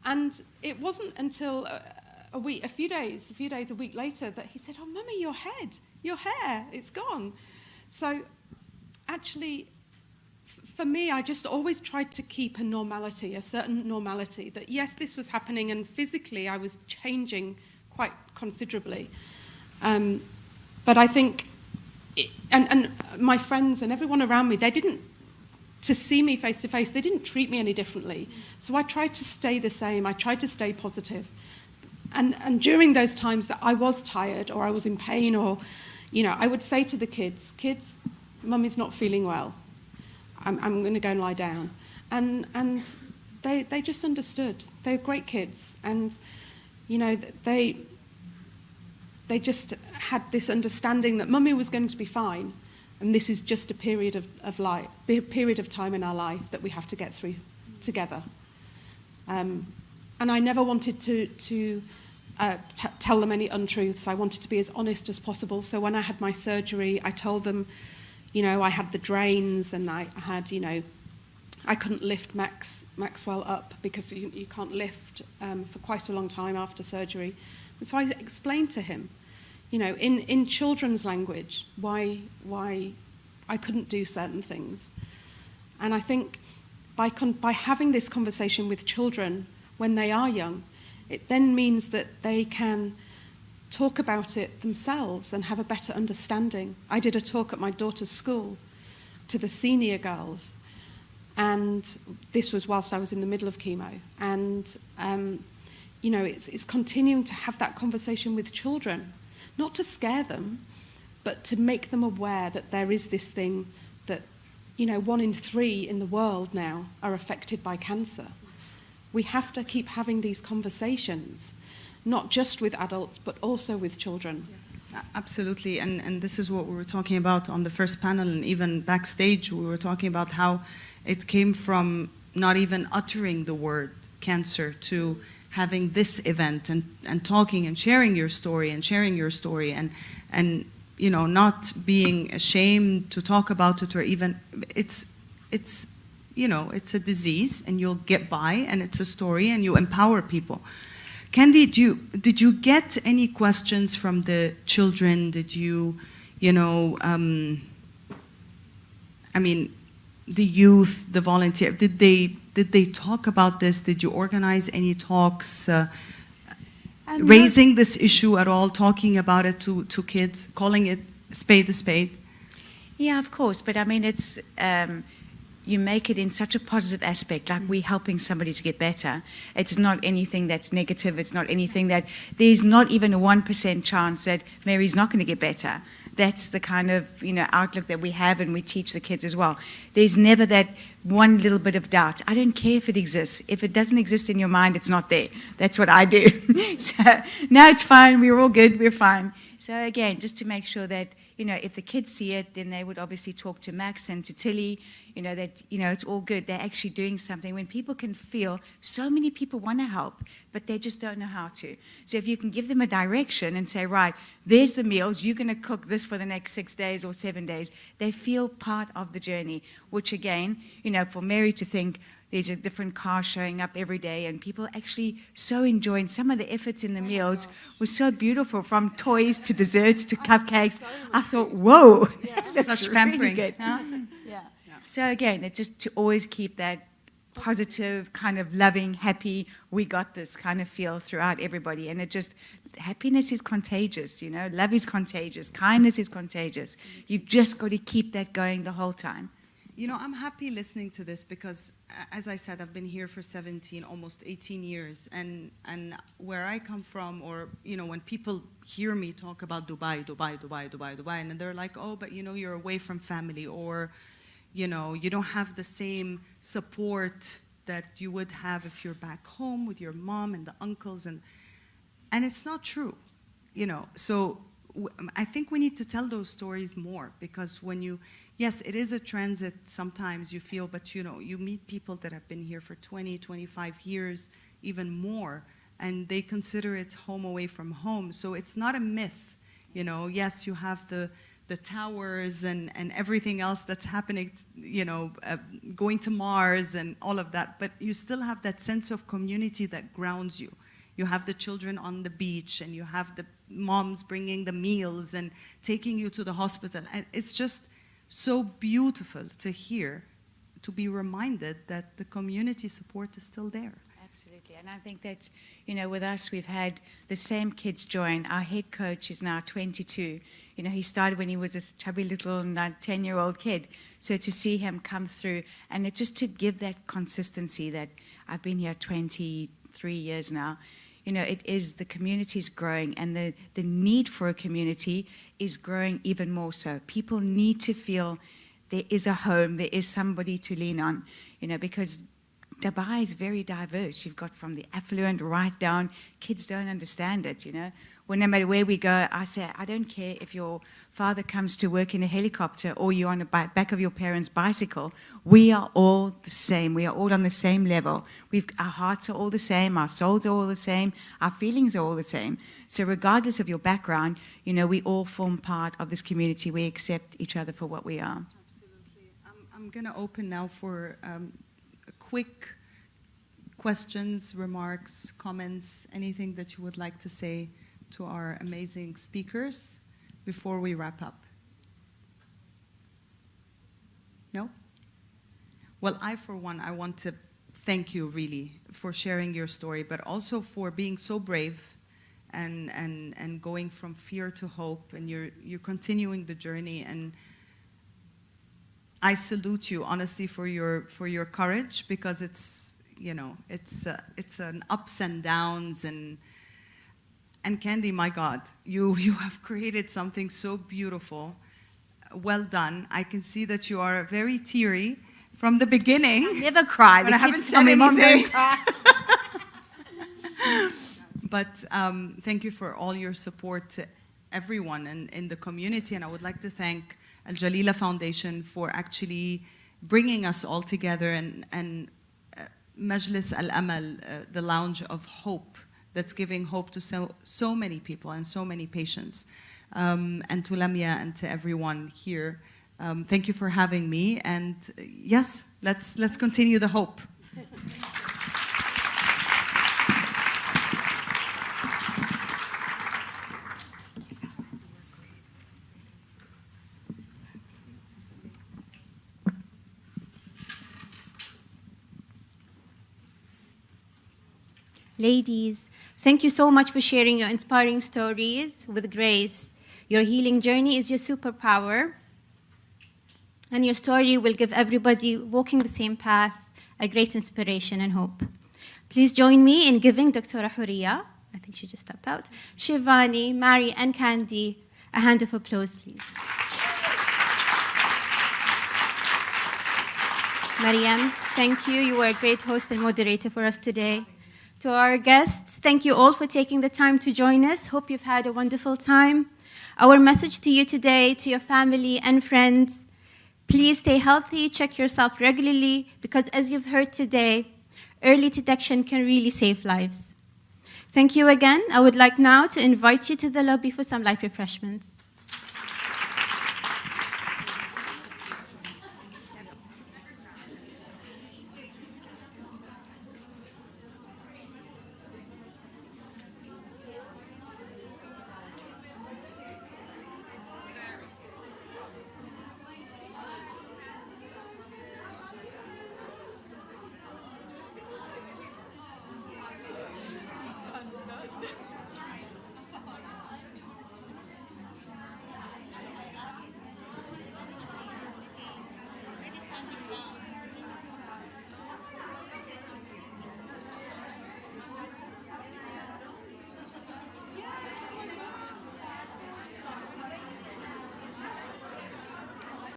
And it wasn't until a week later that he said, oh, Mummy, your hair, it's gone. So actually, for me, I just always tried to keep a normality, a certain normality, that yes, this was happening, and physically I was changing quite considerably. But I think, and my friends and everyone around me, to see me face to face, they didn't treat me any differently. So I tried to stay the same, I tried to stay positive. And during those times that I was tired or I was in pain, or, I would say to the kids, Mummy's not feeling well. I'm going to go and lie down. And they just understood. They were great kids. And, they just had this understanding that Mummy was going to be fine. And this is just a period of time in our life that we have to get through together. And I never wanted to tell them any untruths. I wanted to be as honest as possible. So when I had my surgery, I told them, I had the drains, and I had, I couldn't lift Maxwell up, because you can't lift for quite a long time after surgery. And so I explained to him, in children's language, why I couldn't do certain things. And I think by having this conversation with children when they are young, it then means that they can talk about it themselves and have a better understanding. I did a talk at my daughter's school to the senior girls, and this was whilst I was in the middle of chemo. And, it's continuing to have that conversation with children, not to scare them, but to make them aware that there is this thing that you know, 1 in 3 in the world now are affected by cancer. We have to keep having these conversations, not just with adults, but also with children. Absolutely, and this is what we were talking about on the first panel, and even backstage we were talking about how it came from not even uttering the word cancer to having this event and talking and sharing your story and you know, not being ashamed to talk about it, or even it's you know, it's a disease and you'll get by, and it's a story and you empower people. Candy, did you get any questions from the children? Did you know, I mean, the youth, the volunteer, did they talk about this? Did you organize any talks, raising this issue at all, talking about it to kids, calling it spade a spade? Yeah, of course, but I mean, it's you make it in such a positive aspect, like we're helping somebody to get better. It's not anything that's negative. It's not anything that, there's not even a 1% chance that Mary's not going to get better. That's the kind of, you know, outlook that we have, and we teach the kids as well. There's never that one little bit of doubt. I don't care if it exists. If it doesn't exist in your mind, it's not there. That's what I do. So, no, it's fine. We're all good. We're fine. So again, just to make sure that, you know, if the kids see it, then they would obviously talk to Max and to Tilly, you know, that, you know, it's all good. They're actually doing something. When people can feel, so many people want to help, but they just don't know how to. So if you can give them a direction and say, right, there's the meals, you're going to cook this for the next 6 days or 7 days, they feel part of the journey, which again, you know, for Mary to think, there's a different car showing up every day, and people actually so enjoying some of the efforts in the meals were so beautiful, from toys to desserts to cupcakes. I thought, whoa, that's Such really pampering. good. Huh? Yeah. So again, it's just to always keep that positive, kind of loving, happy, we got this kind of feel throughout everybody. And it just, happiness is contagious, you know, love is contagious, kindness is contagious. You've just got to keep that going the whole time. You know, I'm happy listening to this because, as I said, I've been here for 17, almost 18 years. And where I come from, or, you know, when people hear me talk about Dubai, and then they're like, oh, but, you know, you're away from family, or, you know, you don't have the same support that you would have if you're back home with your mom and the uncles. And it's not true, you know. So I think we need to tell those stories more, because when you, yes, it is a transit sometimes you feel, but you know, you meet people that have been here for 20, 25 years, even more, and they consider it home away from home. So it's not a myth, you know. Yes, you have the towers and everything else that's happening, you know, going to Mars and all of that, but you still have that sense of community that grounds you. You have the children on the beach, and you have the moms bringing the meals and taking you to the hospital. And it's just so beautiful to hear, to be reminded that the community support is still there. Absolutely. And I think that, you know, with us, we've had the same kids join. Our head coach is now 22. You know, he started when he was a chubby little 10-year-old kid. So to see him come through, and it just to give that consistency that I've been here 23 years now. You know, it is, the community is growing, and the need for a community is growing even more so. People need to feel there is a home, there is somebody to lean on, you know, because Dubai is very diverse. You've got from the affluent right down. Kids don't understand it, you know. Well, no matter where we go, I say, I don't care if your father comes to work in a helicopter or you're on the back of your parents' bicycle. We are all the same. We are all on the same level. Our hearts are all the same. Our souls are all the same. Our feelings are all the same. So regardless of your background, you know, we all form part of this community. We accept each other for what we are. Absolutely. I'm going to open now for quick questions, remarks, comments, anything that you would like to say to our amazing speakers before we wrap up. No? Well, for one, I want to thank you really for sharing your story, but also for being so brave and going from fear to hope, and you're continuing the journey. And I salute you honestly for your courage, because it's, you know, it's an ups and downs. And Candy, my God, you have created something so beautiful well done. I can see that you are very teary from the beginning. I never cry. But The I haven't kids said tell me, Mom, don't anything. cry. But thank you for all your support to everyone in the community. And I would like to thank Jalila Foundation for actually bringing us all together and Majlis Al-Amal, the lounge of hope, that's giving hope to so many people and so many patients. And to Lamia and to everyone here. Thank you for having me. And yes, let's continue the hope. Ladies, thank you so much for sharing your inspiring stories with grace. Your healing journey is your superpower, and your story will give everybody walking the same path a great inspiration and hope. Please join me in giving Dr. Huriya, I think she just stepped out, Shivani, Mary, and Candy a hand of applause, please. Mariam, thank you. You were a great host and moderator for us today. To our guests, thank you all for taking the time to join us. Hope you've had a wonderful time. Our message to you today, to your family and friends, please stay healthy, check yourself regularly, because as you've heard today, early detection can really save lives. Thank you again. I would like now to invite you to the lobby for some light refreshments.